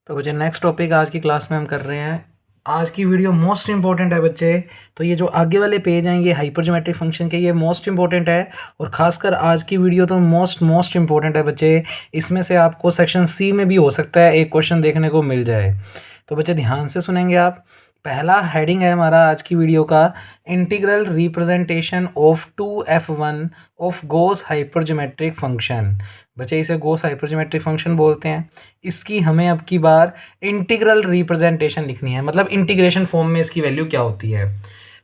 तो बच्चे next topic आज की क्लास में हम कर रहे हैं। आज की वीडियो मोस्ट इंपॉर्टेंट है बच्चे। तो ये जो आगे वाले पेज हैं ये हाइपरज्योमेट्रिक फंक्शन के, ये मोस्ट इंपॉर्टेंट है। और खासकर आज की वीडियो तो मोस्ट इंपॉर्टेंट है बच्चे। इसमें से आपको सेक्शन सी में भी हो सकता है एक क्वेश्चन देखने को मिल जाए। तो बच्चे ध्यान से सुनेंगे आप। पहला हेडिंग है हमारा आज की वीडियो का, integral representation of 2f1 of Gauss hypergeometric function. बच्चे इसे गॉस हाइपरज्योमेट्रिक फंक्शन बोलते हैं। इसकी हमें अब की बार इंटीग्रल रिप्रेजेंटेशन लिखनी है, मतलब इंटीग्रेशन फॉर्म में इसकी वैल्यू क्या होती है।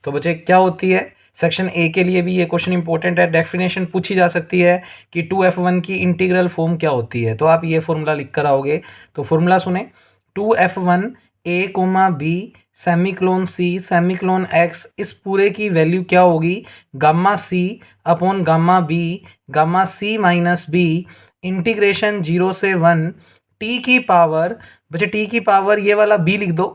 तो बच्चे क्या होती है, सेक्शन ए के लिए भी ये क्वेश्चन इंपॉर्टेंट है। डेफिनेशन पूछी जा सकती है कि 2f1 की इंटीग्रल फॉर्म क्या होती है, तो आप ये फॉर्मूला लिख कर आओगे। तो फॉर्मूला सुने, 2f1 a comma B semicolon C semicolon X, इस पूरे की वैल्यू क्या होगी, gamma C upon gamma B gamma C minus B integration 0 से 1 टी की पावर। बच्चे टी की पावर ये वाला बी लिख दो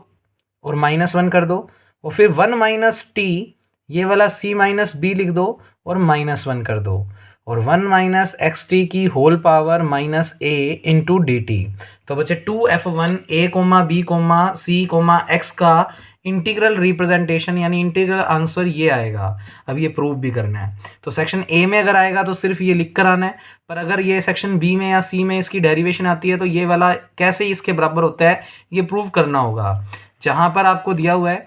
और -1 कर दो, और फिर 1 माइनस टी ये वाला सी माइनस बी लिख दो और -1 कर दो, और 1 माइनस एक्स टी की होल पावर माइनस ए इंटू डी टी। तो बच्चे 2f1 a comma B comma C comma x का इंटीग्रल रिप्रेजेंटेशन यानी इंटीग्रल आंसर ये आएगा। अब ये प्रूव भी करना है। तो सेक्शन ए में अगर आएगा तो सिर्फ ये लिख कर आना है, पर अगर ये सेक्शन बी में या सी में इसकी डेरिवेशन आती है तो ये वाला कैसे इसके बराबर होता है ये प्रूव करना होगा। जहां पर आपको दिया हुआ है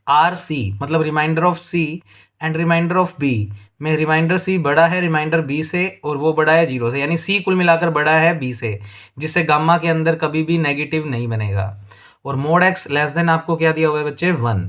आर सी मतलब remainder of c and remainder of b में रिमाइंडर सी बड़ा है रिमाइंडर बी से और वो बड़ा है 0 से, यानी सी कुल मिलाकर बड़ा है बी से, जिससे गामा के अंदर कभी भी नेगेटिव नहीं बनेगा। और मोड एक्स लेस देन आपको क्या दिया हुआ है बच्चे 1।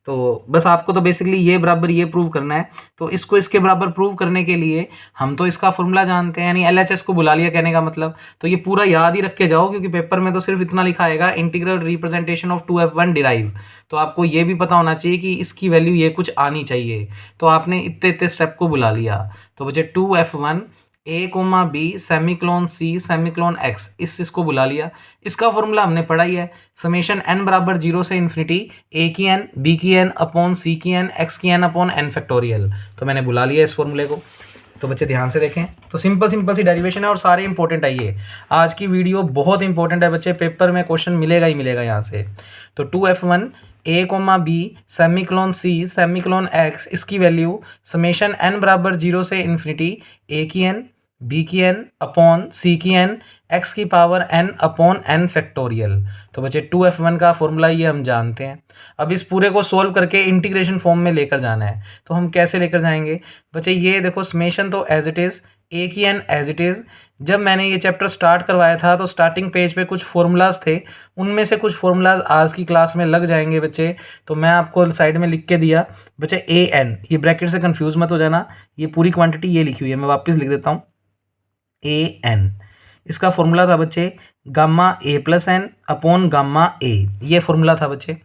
तो बस आपको तो बेसिकली ये बराबर ये प्रूव करना है। तो इसको इसके बराबर प्रूव करने के लिए हम तो इसका फॉर्मूला जानते हैं, यानी एलएचएस को बुला लिया कहने का मतलब। तो ये पूरा याद ही रख के जाओ, क्योंकि पेपर में तो सिर्फ इतना लिखा आएगा, integral representation of 2f1 derive. तो आपको ये भी पता होना चाहिए कि इसकी वैल्यू ये कुछ आनी चाहिए। तो आपने इतने इतने स्टेप को बुला लिया। तो बच्चे 2f1 ए coma B semicolon C semicolon x, इसको बुला लिया। इसका फॉर्मूला हमने पढ़ा ही है, समेशन n बराबर 0 से इन्फिनिटी ए की n बी की n अपॉन सी की n एक्स की n अपॉन n फैक्टोरियल। तो मैंने बुला लिया इस फॉर्मूले को। तो बच्चे ध्यान से देखें, तो सिंपल सी डेरिवेशन है और सारे इंपॉर्टेंट है। ये आज की वीडियो बहुत इंपॉर्टेंट है बच्चे, पेपर में क्वेश्चन मिलेगा ही मिलेगा यहाँ से। तो 2f1 ए coma B semicolon C semicolon x, इसकी वैल्यू समेशन n बराबर 0 से इन्फिनिटी ए की n बी की n अपॉन सी की n एक्स की power n upon n factorial. तो बच्चे 2f1 का फॉर्मूला ये हम जानते हैं। अब इस पूरे को सोल्व करके इंटीग्रेशन फॉर्म में लेकर जाना है। तो हम कैसे लेकर जाएंगे बच्चे, ये देखो समेशन तो एज इट इज़ ए की n एज इट इज़। जब मैंने ये चैप्टर स्टार्ट करवाया था तो स्टार्टिंग पेज पे कुछ फॉर्मूलाज थे, उनमें से कुछ फॉर्मूलाज आज की क्लास में लग जाएंगे बच्चे। तो मैं आपको साइड में लिख के दिया बच्चे ए एन, ये ब्रैकेट से कंफ्यूज मत हो जाना, ये पूरी क्वांटिटी ये लिखी हुई है, मैं वापस लिख देता हूँ ए एन। इसका फॉर्मूला था बच्चे gamma a plus N upon gamma a, ये फॉर्मूला था बच्चे।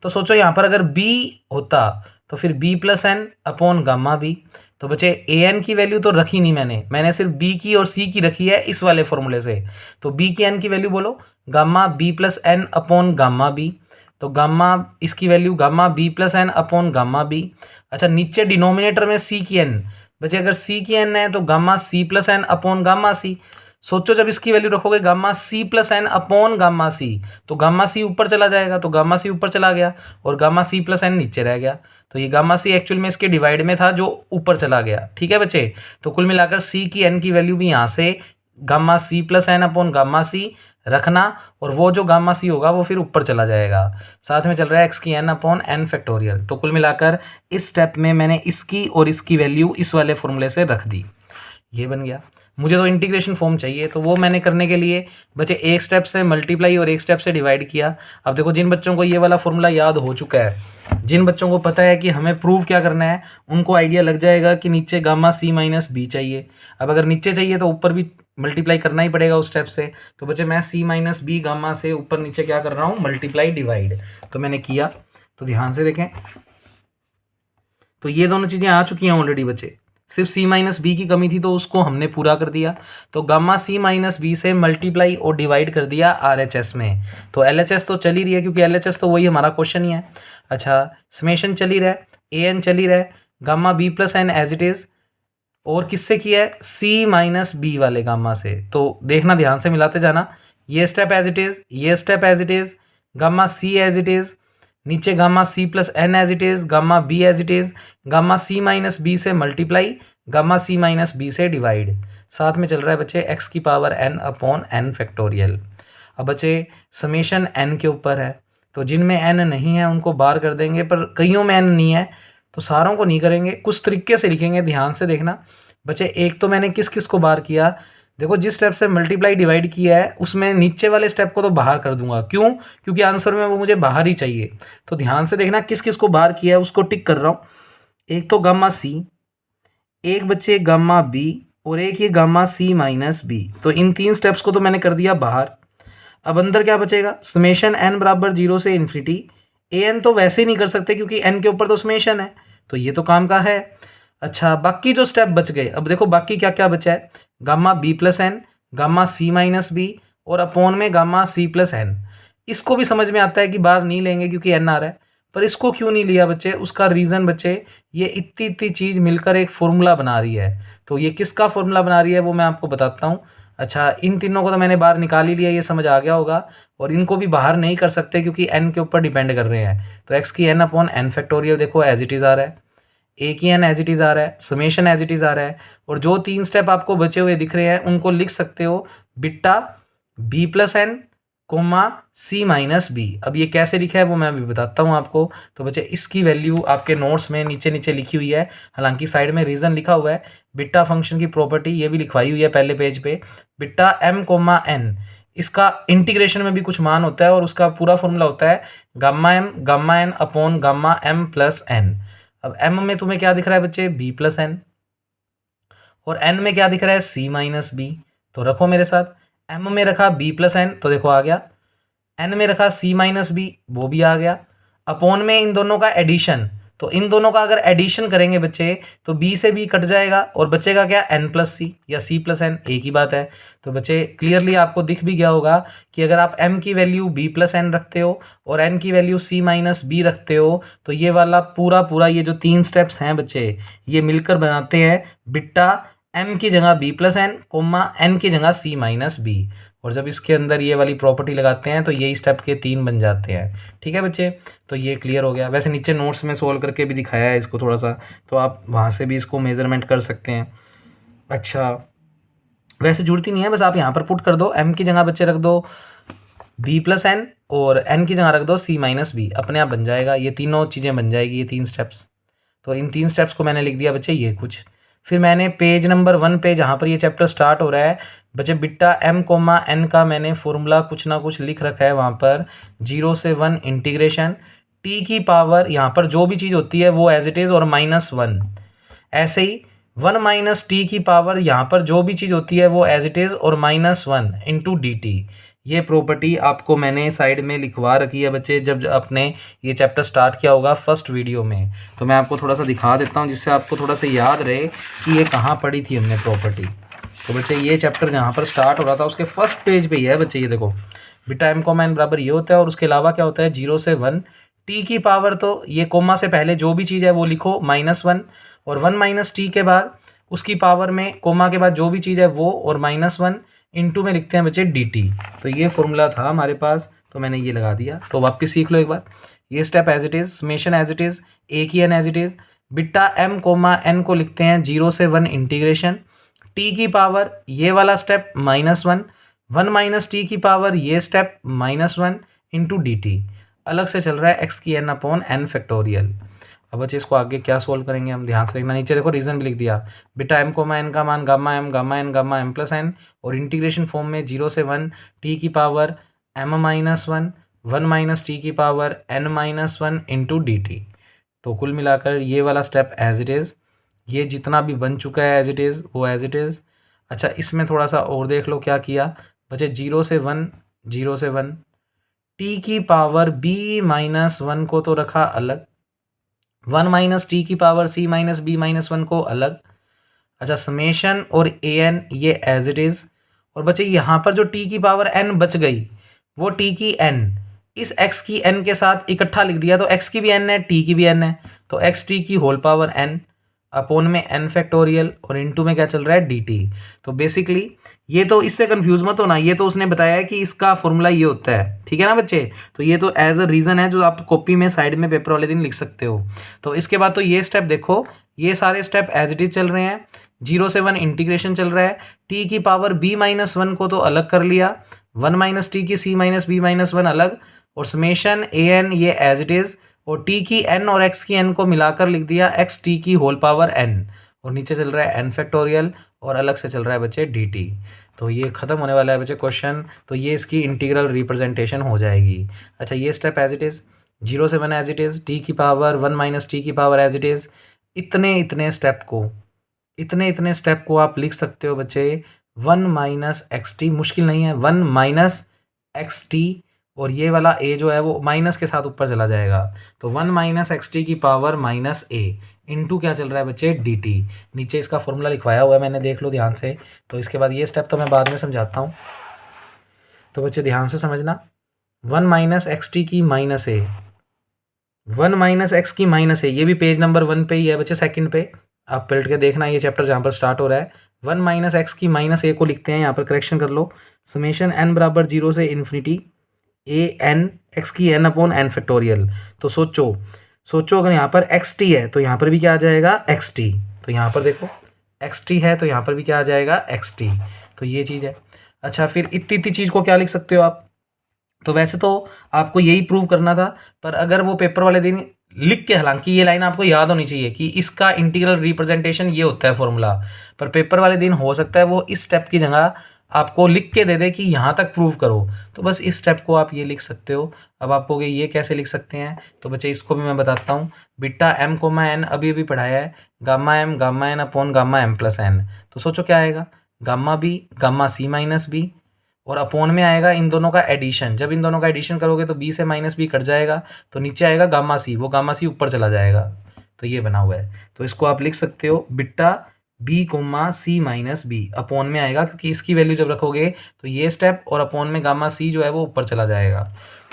तो सोचो यहाँ पर अगर बी होता तो फिर b plus N upon gamma b. तो बच्चे ए एन की वैल्यू तो रखी नहीं मैंने सिर्फ बी की और सी की रखी है इस वाले फॉर्मूले से। तो बी की एन की वैल्यू बोलो gamma B plus N upon gamma b. तो गामा इसकी value gamma B plus N upon gamma b. अच्छा, नीचे डिनोमिनेटर में सी की एन, बच्चे अगर सी की एन है तो gamma C plus N upon gamma C. सोचो जब इसकी वैल्यू रखोगे gamma C plus N upon gamma C, तो गामा सी ऊपर चला जाएगा, तो गामा सी ऊपर चला गया और गामा सी प्लस एन नीचे रह गया। तो ये गामा सी एक्चुअल में इसके डिवाइड में था जो ऊपर चला गया। ठीक है बच्चे, तो कुल मिलाकर सी की एन की वैल्यू भी यहाँ से gamma C plus N upon gamma C रखना, और वो जो गामा सी होगा वो फिर ऊपर चला जाएगा। साथ में चल रहा है एक्स की एन अपॉन एन फैक्टोरियल। तो कुल मिलाकर इस स्टेप में मैंने इसकी और इसकी वैल्यू इस वाले फॉर्मूले से रख दी, ये बन गया। मुझे तो इंटीग्रेशन फॉर्म चाहिए, तो वो मैंने करने के लिए बच्चे एक स्टेप से मल्टीप्लाई और एक स्टेप से डिवाइड किया। अब देखो जिन बच्चों को ये वाला फॉर्मूला याद हो चुका है, जिन बच्चों को पता है कि हमें प्रूव क्या करना है, उनको आइडिया लग जाएगा कि नीचे गामा सी माइनस बी चाहिए। अब अगर नीचे चाहिए तो ऊपर भी मल्टीप्लाई करना ही पड़ेगा उस स्टेप से। तो बच्चे मैं सी माइनस बी गामा से ऊपर नीचे क्या कर रहा हूँ, मल्टीप्लाई डिवाइड। तो मैंने किया, तो ध्यान से देखें, तो ये दोनों चीज़ें आ चुकी हैं ऑलरेडी बच्चे। सिर्फ सी माइनस बी की कमी थी तो उसको हमने पूरा कर दिया। तो गामा सी माइनस बी से मल्टीप्लाई और डिवाइड कर दिया आर एच एस में। तो एल एच एस तो चल ही रही है, क्योंकि एल एच एस तो वही हमारा क्वेश्चन ही है। अच्छा, समेशन चल ही रहा है, ए एन चल ही रहा है, gamma B plus N as it is, और किससे किया है, सी माइनस बी वाले गामा से। तो देखना ध्यान से मिलाते जाना, ये स्टेप एज इट इज़, ये step as it is, gamma C as it is, नीचे gamma C plus N as it is, gamma B as it is, gamma C minus B से multiply, gamma C minus B से divide, साथ में चल रहा है बच्चे x की power n upon n factorial. अब बच्चे समेशन एन के ऊपर है, तो जिनमें एन नहीं है उनको बाहर कर देंगे, पर कईयों में एन नहीं है तो सारों को नहीं करेंगे, कुछ तरीके से लिखेंगे, ध्यान से देखना बच्चे। एक तो मैंने किस किस को बाहर किया, देखो जिस स्टेप से मल्टीप्लाई डिवाइड किया है उसमें नीचे वाले स्टेप को तो बाहर कर दूंगा, क्यों, क्योंकि आंसर में वो मुझे बाहर ही चाहिए। तो ध्यान से देखना किस किस को बाहर किया है उसको टिक कर रहा हूँ। एक तो गामा सी, एक बच्चे गामा बी, और एक ये गामा सी माइनस बी। तो इन तीन स्टेप्स को तो मैंने कर दिया बाहर। अब अंदर क्या बचेगा, समेशन एन बराबर 0 से इन्फिनिटी, ए एन तो वैसे ही नहीं कर सकते क्योंकि एन के ऊपर तो समेशन है, तो ये तो काम का है। अच्छा बाकी जो स्टेप बच गए, अब देखो बाकी क्या क्या बचा है, gamma B plus N, gamma C minus B, और अपॉन में गामा सी प्लस एन। इसको भी समझ में आता है कि बाहर नहीं लेंगे क्योंकि एन आ रहा है, पर इसको क्यों नहीं लिया बच्चे, उसका रीज़न बच्चे ये इतनी इतनी चीज़ मिलकर एक फॉर्मूला बना रही है। तो ये किसका फॉर्मूला बना रही है वो मैं आपको बताता हूँ। अच्छा इन तीनों को तो मैंने बाहर निकाल ही लिया, ये समझ आ गया होगा, और इनको भी बाहर नहीं कर सकते क्योंकि एन के ऊपर डिपेंड कर रहे हैं। तो एक्स की एन अपॉन एन फैक्टोरियल देखो एज इट इज़ आ रहा है, ए की एन एज इट इज़ आ रहा है, समेशन एज इट इज़ आ रहा है, और जो तीन स्टेप आपको बचे हुए दिख रहे हैं उनको लिख सकते हो beta b plus n comma सी माइनस बी। अब ये कैसे लिखा है वो मैं अभी बताता हूँ आपको। तो बच्चे इसकी वैल्यू आपके नोट्स में नीचे नीचे लिखी हुई है, हालांकि साइड में रीज़न लिखा हुआ है। बिट्टा फंक्शन की प्रॉपर्टी ये भी लिखवाई हुई है पहले पेज पे, बिट्टा एम कोमा एन, इसका इंटीग्रेशन में भी कुछ मान होता है और उसका पूरा फॉर्मूला होता है gamma N upon gamma M plus n. अब एम में तुम्हें क्या दिख रहा है बच्चे, बी प्लस एन, और एन में क्या दिख रहा है, सी माइनस बी। तो रखो मेरे साथ, एम में रखा बी प्लस एन तो देखो आ गया, एन में रखा सी माइनस बी वो भी आ गया, अपॉन में इन दोनों का एडिशन, तो इन दोनों का अगर एडिशन करेंगे बच्चे तो बी से बी कट जाएगा और बचेगा क्या, एन प्लस सी या सी प्लस एन, एक ही बात है। तो बच्चे क्लियरली आपको दिख भी गया होगा कि अगर आप एम की वैल्यू बी प्लस एन रखते हो और एन की वैल्यू सी माइनस बी रखते हो तो ये वाला पूरा पूरा ये जो तीन स्टेप्स हैं बच्चे ये मिलकर बनाते हैं बिट्टा एम की जगह b plus n comma n की जगह सी माइनस बी, और जब इसके अंदर ये वाली प्रॉपर्टी लगाते हैं तो यही स्टेप के तीन बन जाते हैं। ठीक है बच्चे, तो ये क्लियर हो गया। वैसे नीचे नोट्स में सोल्व करके भी दिखाया है इसको थोड़ा सा, तो आप वहाँ से भी इसको मेजरमेंट कर सकते हैं। अच्छा वैसे जरूरत ही नहीं है, बस आप यहाँ पर पुट कर दो, एम की जगह बच्चे रख दो बी प्लस एन और एन की जगह रख दो सी माइनस बी, अपने आप बन जाएगा, ये तीनों चीज़ें बन जाएगी, ये तीन स्टेप्स। तो इन तीन स्टेप्स को मैंने लिख दिया बच्चे ये कुछ। फिर मैंने पेज नंबर 1 पे जहाँ पर ये चैप्टर स्टार्ट हो रहा है बच्चे बिट्टा एम कोमा एन का मैंने फॉर्मूला कुछ ना कुछ लिख रखा है वहाँ पर, 0 से 1 इंटीग्रेशन टी की पावर, यहाँ पर जो भी चीज़ होती है वो एज इट इज़ और -1, ऐसे ही 1 माइनस टी की पावर, यहाँ पर जो भी चीज़ होती है वो एज इट इज़ और -1 इंटू डी टी। ये प्रॉपर्टी आपको मैंने साइड में लिखवा रखी है बच्चे, जब आपने ये चैप्टर स्टार्ट किया होगा फर्स्ट वीडियो में। तो मैं आपको थोड़ा सा दिखा देता हूँ जिससे आपको थोड़ा सा याद रहे कि ये कहाँ पढ़ी थी हमने प्रॉपर्टी। तो बच्चे ये चैप्टर जहाँ पर स्टार्ट हो रहा था उसके फर्स्ट पेज पे ही है बच्चे, ये देखो बिटा एम कोमा एन बराबर ये होता है, और उसके अलावा क्या होता है 0 से 1 टी की पावर, तो ये कोमा से पहले जो भी चीज़ है वो लिखो -1, और 1 माइनस टी के बाद उसकी पावर में कोमा के बाद जो भी चीज़ है वो और -1 इंटू में लिखते हैं बच्चे डी टी। तो ये फॉर्मूला था हमारे पास, तो मैंने ये लगा दिया। तो वापस सीख लो एक बार, ये step as it is, summation as it is, A की N as it is, beta M comma N को लिखते हैं 0 से 1 इंटीग्रेशन टी की पावर, ये वाला स्टेप -1, 1 माइनस टी की पावर ये स्टेप -1 इंटू डी टी, अलग से चल रहा है एक्स की एन अपॉन एन फैक्टोरियल। अब बच्चे इसको आगे क्या सोल्व करेंगे हम, ध्यान से देखना, नीचे देखो रीजन भी लिख दिया, बिटा एम कोमा एन का मान गामा एम प्लस एन, और इंटीग्रेशन फॉर्म में 0 से 1 टी की पावर m-1 1 माइनस टी की power n-1 into D t. तो कुल मिलाकर ये वाला स्टेप एज इट इज़, ये जितना भी बन चुका है एज इट इज़ वो एज इट इज़। अच्छा इसमें थोड़ा सा और देख लो क्या किया बच्चे, 0 से 1 टी की पावर b-1 को तो रखा अलग, 1 माइनस टी की पावर c माइनस बी -1 को अलग। अच्छा समेशन और ए एन ये एज इट इज़, और बच्चे यहाँ पर जो t की पावर n बच गई वो t की n इस x की n के साथ इकट्ठा लिख दिया, तो x की भी n है t की भी n है, तो x t की होल पावर n, अपॉन में n फैक्टोरियल और इनटू में क्या चल रहा है dt। तो बेसिकली ये तो इससे कंफ्यूज मत होना, ये तो उसने बताया है कि इसका फॉर्मूला ये होता है, ठीक है ना बच्चे। तो ये तो एज अ रीजन है जो आप कॉपी में साइड में पेपर वाले दिन लिख सकते हो। तो इसके बाद तो ये स्टेप देखो, ये सारे स्टेप एज इट इज चल रहे हैं। 0 से 1 इंटीग्रेशन चल रहा है, t की पावर b-1 को तो अलग कर लिया, 1 माइनस टी की c माइनस b-1 अलग, और समेशन an ये एज इट इज, और t की n और x की n को मिलाकर लिख दिया x t की होल पावर n, और नीचे चल रहा है n फैक्टोरियल और अलग से चल रहा है बच्चे dt। तो ये खत्म होने वाला है बच्चे क्वेश्चन। तो ये इसकी इंटीग्रल रिप्रेजेंटेशन हो जाएगी। अच्छा ये स्टेप एज इट इज, 0 से 1 एज इट इज, t की पावर 1 माइनस टी की पावर एज इट इज। इतने स्टेप को आप लिख सकते हो बच्चे 1 माइनस एक्स टी, मुश्किल नहीं है, 1 माइनस एक्स टी, और ये वाला a जो है वो माइनस के साथ ऊपर चला जाएगा। तो 1 माइनस एक्स टी की पावर माइनस a इंटू क्या चल रहा है बच्चे dt। नीचे इसका फॉर्मूला लिखवाया हुआ है मैंने, देख लो ध्यान से। तो इसके बाद ये स्टेप तो मैं बाद में समझाता हूँ, तो बच्चे ध्यान से समझना। 1 माइनस एक्स टी की माइनस a, 1 माइनस एक्स की माइनस a, ये भी पेज नंबर 1 पे ही है बच्चे, सेकंड पे आप पलट के देखना, ये चैप्टर जहाँ पर स्टार्ट हो रहा है। 1 माइनस एक्स की माइनस a को लिखते हैं, यहाँ पर करेक्शन कर लो, समेशन n बराबर 0 से इन्फिनिटी ए एन एक्स की n अपॉन n फैक्टोरियल। तो सोचो अगर यहाँ पर एक्स टी है तो यहाँ पर भी क्या आ जाएगा एक्स टी। तो यहाँ पर देखो एक्स टी है तो यहाँ पर भी क्या आ जाएगा एक्स टी। तो ये चीज़ है। अच्छा फिर इतनी चीज़ को क्या लिख सकते हो आप, तो वैसे तो आपको यही प्रूव करना था, पर अगर वो पेपर वाले दिन लिख के, हालांकि ये लाइन आपको याद होनी चाहिए कि इसका इंटीग्रल रिप्रेजेंटेशन ये होता है फॉर्मूला, पर पेपर वाले दिन हो सकता है वो इस स्टेप की जगह आपको लिख के दे दे कि यहाँ तक प्रूव करो, तो बस इस स्टेप को आप ये लिख सकते हो। अब आपको ये कैसे लिख सकते हैं, तो बच्चे इसको भी मैं बताता हूँ। बिट्टा m कोमा n अभी अभी पढ़ाया है, gamma n upon gamma m plus n। तो सोचो क्या आएगा, gamma b gamma c minus b, और अपोन में आएगा इन दोनों का एडिशन। जब इन दोनों का एडिशन करोगे तो b से माइनस b कट जाएगा, तो नीचे आएगा गामा सी, वो गामा सी ऊपर चला जाएगा। तो ये बना हुआ है, तो इसको आप लिख सकते हो बिट्टा b कोमा सी माइनस बी, अपोन में आएगा क्योंकि इसकी वैल्यू जब रखोगे तो ये स्टेप, और अपोन में गामा सी जो है वो ऊपर चला जाएगा।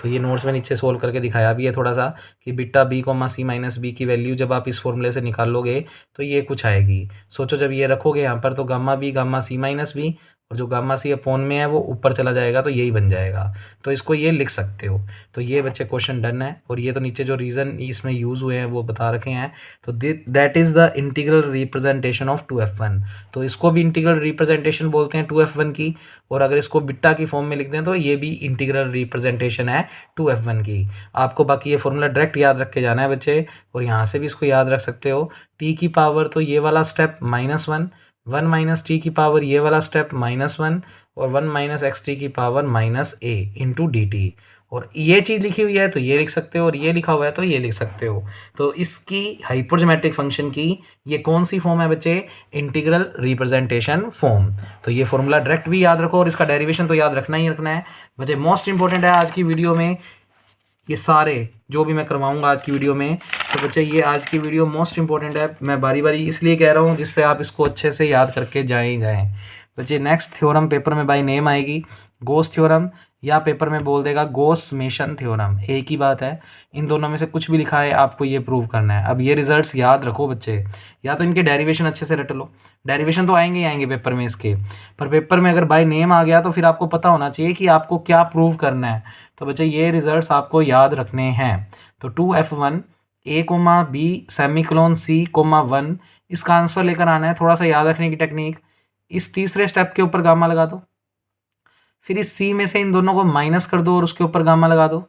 तो ये नोट्स में नीचे सोल्व करके दिखाया भी है थोड़ा सा कि बिट्टा b कोमा सी माइनस बी की वैल्यू जब आप इस फॉर्मूले से निकाल लोगे तो ये कुछ आएगी। सोचो जब ये रखोगे यहाँ पर तो gamma b gamma C minus B, और जो गामा सी अपोन में है वो ऊपर चला जाएगा, तो यही बन जाएगा। तो इसको ये लिख सकते हो। तो ये बच्चे क्वेश्चन डन है, और ये तो नीचे जो रीज़न इसमें यूज़ हुए हैं वो बता रखे हैं। तो that is the integral representation of 2f1। तो इसको भी इंटीग्रल रिप्रेजेंटेशन बोलते हैं 2f1 की, और अगर इसको बिट्टा की फॉर्म में लिख दें तो ये भी इंटीग्रल रिप्रेजेंटेशन है 2f1 की। आपको बाकी ये फॉर्मूला डायरेक्ट याद रख के जाना है बच्चे, और यहाँ से भी इसको याद रख सकते हो। टी की पावर तो ये वाला स्टेप -1, 1 माइनस टी की पावर ये वाला स्टेप -1, और 1 माइनस एक्स टी की power -a into D T. और ये चीज़ लिखी हुई है तो ये लिख सकते हो, और ये लिखा हुआ है तो ये लिख सकते हो। तो इसकी हाइपरज्योमेट्रिक फंक्शन की ये कौन सी फॉर्म है बच्चे, इंटीग्रल रिप्रेजेंटेशन फॉर्म। तो ये फॉर्मूला डायरेक्ट भी याद रखो, और इसका डेरिवेशन तो याद रखना ही रखना है बच्चे। मोस्ट इंपॉर्टेंट है आज की वीडियो में ये सारे जो भी मैं करवाऊंगा आज की वीडियो में। तो बच्चे ये आज की वीडियो मोस्ट इंपॉर्टेंट है, मैं बारी बारी इसलिए कह रहा हूँ जिससे आप इसको अच्छे से याद करके जाएं। बच्चे नेक्स्ट थ्योरम पेपर में बाय नेम आएगी गोस थ्योरम, या पेपर में बोल देगा गोस समेशन थ्योरम, एक ही बात है। इन दोनों में से कुछ भी लिखा है आपको ये प्रूव करना है। अब ये रिजल्ट्स याद रखो बच्चे, या तो इनके डेरिवेशन अच्छे से रट लो, डेरिवेशन तो आएंगे ही आएंगे पेपर में इसके, पर पेपर में अगर बाय नेम आ गया तो फिर आपको पता होना चाहिए कि आपको क्या प्रूव करना है। तो बच्चे ये रिजल्ट्स आपको याद रखने हैं। तो 2f1 a comma b semicolon c comma 1, इसका आंसर लेकर आना है। थोड़ा सा याद रखने की टेक्निक, इस तीसरे स्टेप के ऊपर गामा लगा दो, फिर इस c में से इन दोनों को माइनस कर दो और उसके ऊपर गामा लगा दो,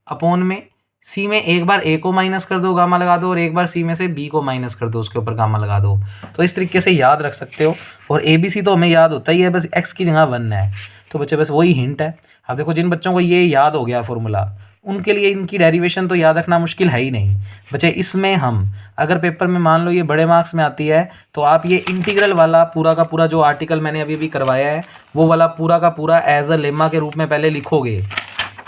अपोन में c में एक बार a को माइनस कर दो गामा लगा दो, और एक बार c में से b को माइनस कर दो उसके ऊपर गामा लगा दो। तो इस तरीके से याद रख सकते हो। और ABC तो हमें याद होता ही है, बस x की जगह 1 है। तो बच्चे बस वही हिंट है। अब देखो जिन बच्चों को ये याद हो गया फॉर्मूला, उनके लिए इनकी डेरिवेशन तो याद रखना मुश्किल है ही नहीं बच्चे। इसमें हम अगर पेपर में मान लो ये बड़े मार्क्स में आती है तो आप ये इंटीग्रल वाला पूरा का पूरा जो आर्टिकल मैंने अभी भी करवाया है वो वाला पूरा का पूरा एज अ लेमा के रूप में पहले लिखोगे।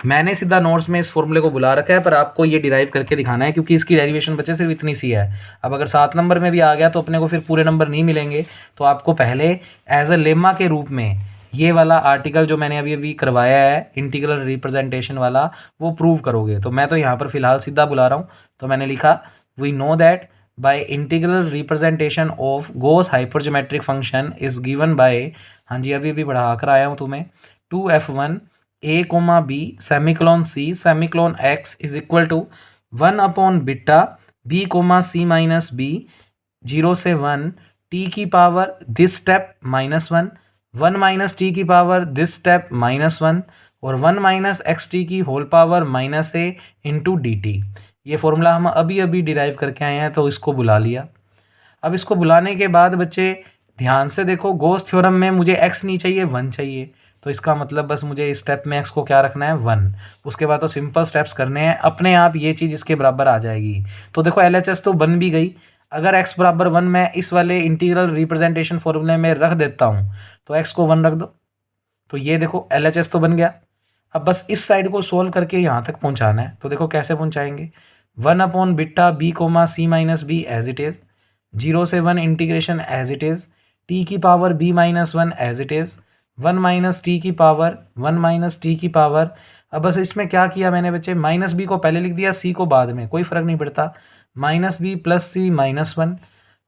मैंने सीधा नोट्स में इस फॉर्मूले को बुला रखा है, पर आपको ये डिराइव करके दिखाना है क्योंकि इसकी डेरिवेशन बच्चे सिर्फ इतनी सी है। अब अगर 7 नंबर में भी आ गया तो अपने को फिर पूरे नंबर नहीं मिलेंगे। तो आपको पहले एज अ लेमा के रूप में ये वाला आर्टिकल जो मैंने अभी करवाया है इंटीग्रल रिप्रेजेंटेशन वाला वो प्रूव करोगे। तो मैं तो यहाँ पर फिलहाल सीधा बुला रहा हूँ। तो मैंने लिखा we know that by integral representation of Gauss hypergeometric function is given by, हाँ जी अभी अभी बढ़ा कर आया हूँ तुम्हें, 2f1 a comma b semicolon c semicolon x is equal to 1 upon beta b comma c minus b 0 से 1 t की power this step -1 1 minus T की पावर दिस स्टेप -1 और 1 माइनस एक्स टी की whole power -a into D T. ये formula हम अभी अभी derive करके आए हैं, तो इसको बुला लिया। अब इसको बुलाने के बाद बच्चे ध्यान से देखो, गोस थ्योरम में मुझे x नहीं चाहिए 1 चाहिए, तो इसका मतलब बस मुझे इस स्टेप में x को क्या रखना है 1। उसके बाद तो सिंपल स्टेप्स करने हैं, अपने आप ये चीज़ इसके बराबर आ जाएगी। तो देखो LHS तो बन भी गई। अगर x बराबर 1 मैं इस वाले इंटीग्रल रिप्रेजेंटेशन फॉर्मूले में रख देता हूँ, तो x को 1 रख दो, तो ये देखो LHS तो बन गया। अब बस इस साइड को सोल्व करके यहाँ तक पहुँचाना है, तो देखो कैसे पहुँचाएंगे। 1 upon beta b comma c minus B as it is, 0 से 1 integration as it is, t की power b minus 1 as it is, 1 minus T की पावर 1 माइनस टी की पावर। अब बस इसमें क्या किया मैंने बच्चे, माइनस बी को पहले लिख दिया, सी को बाद में, कोई फ़र्क नहीं पड़ता, माइनस बी प्लस सी -1।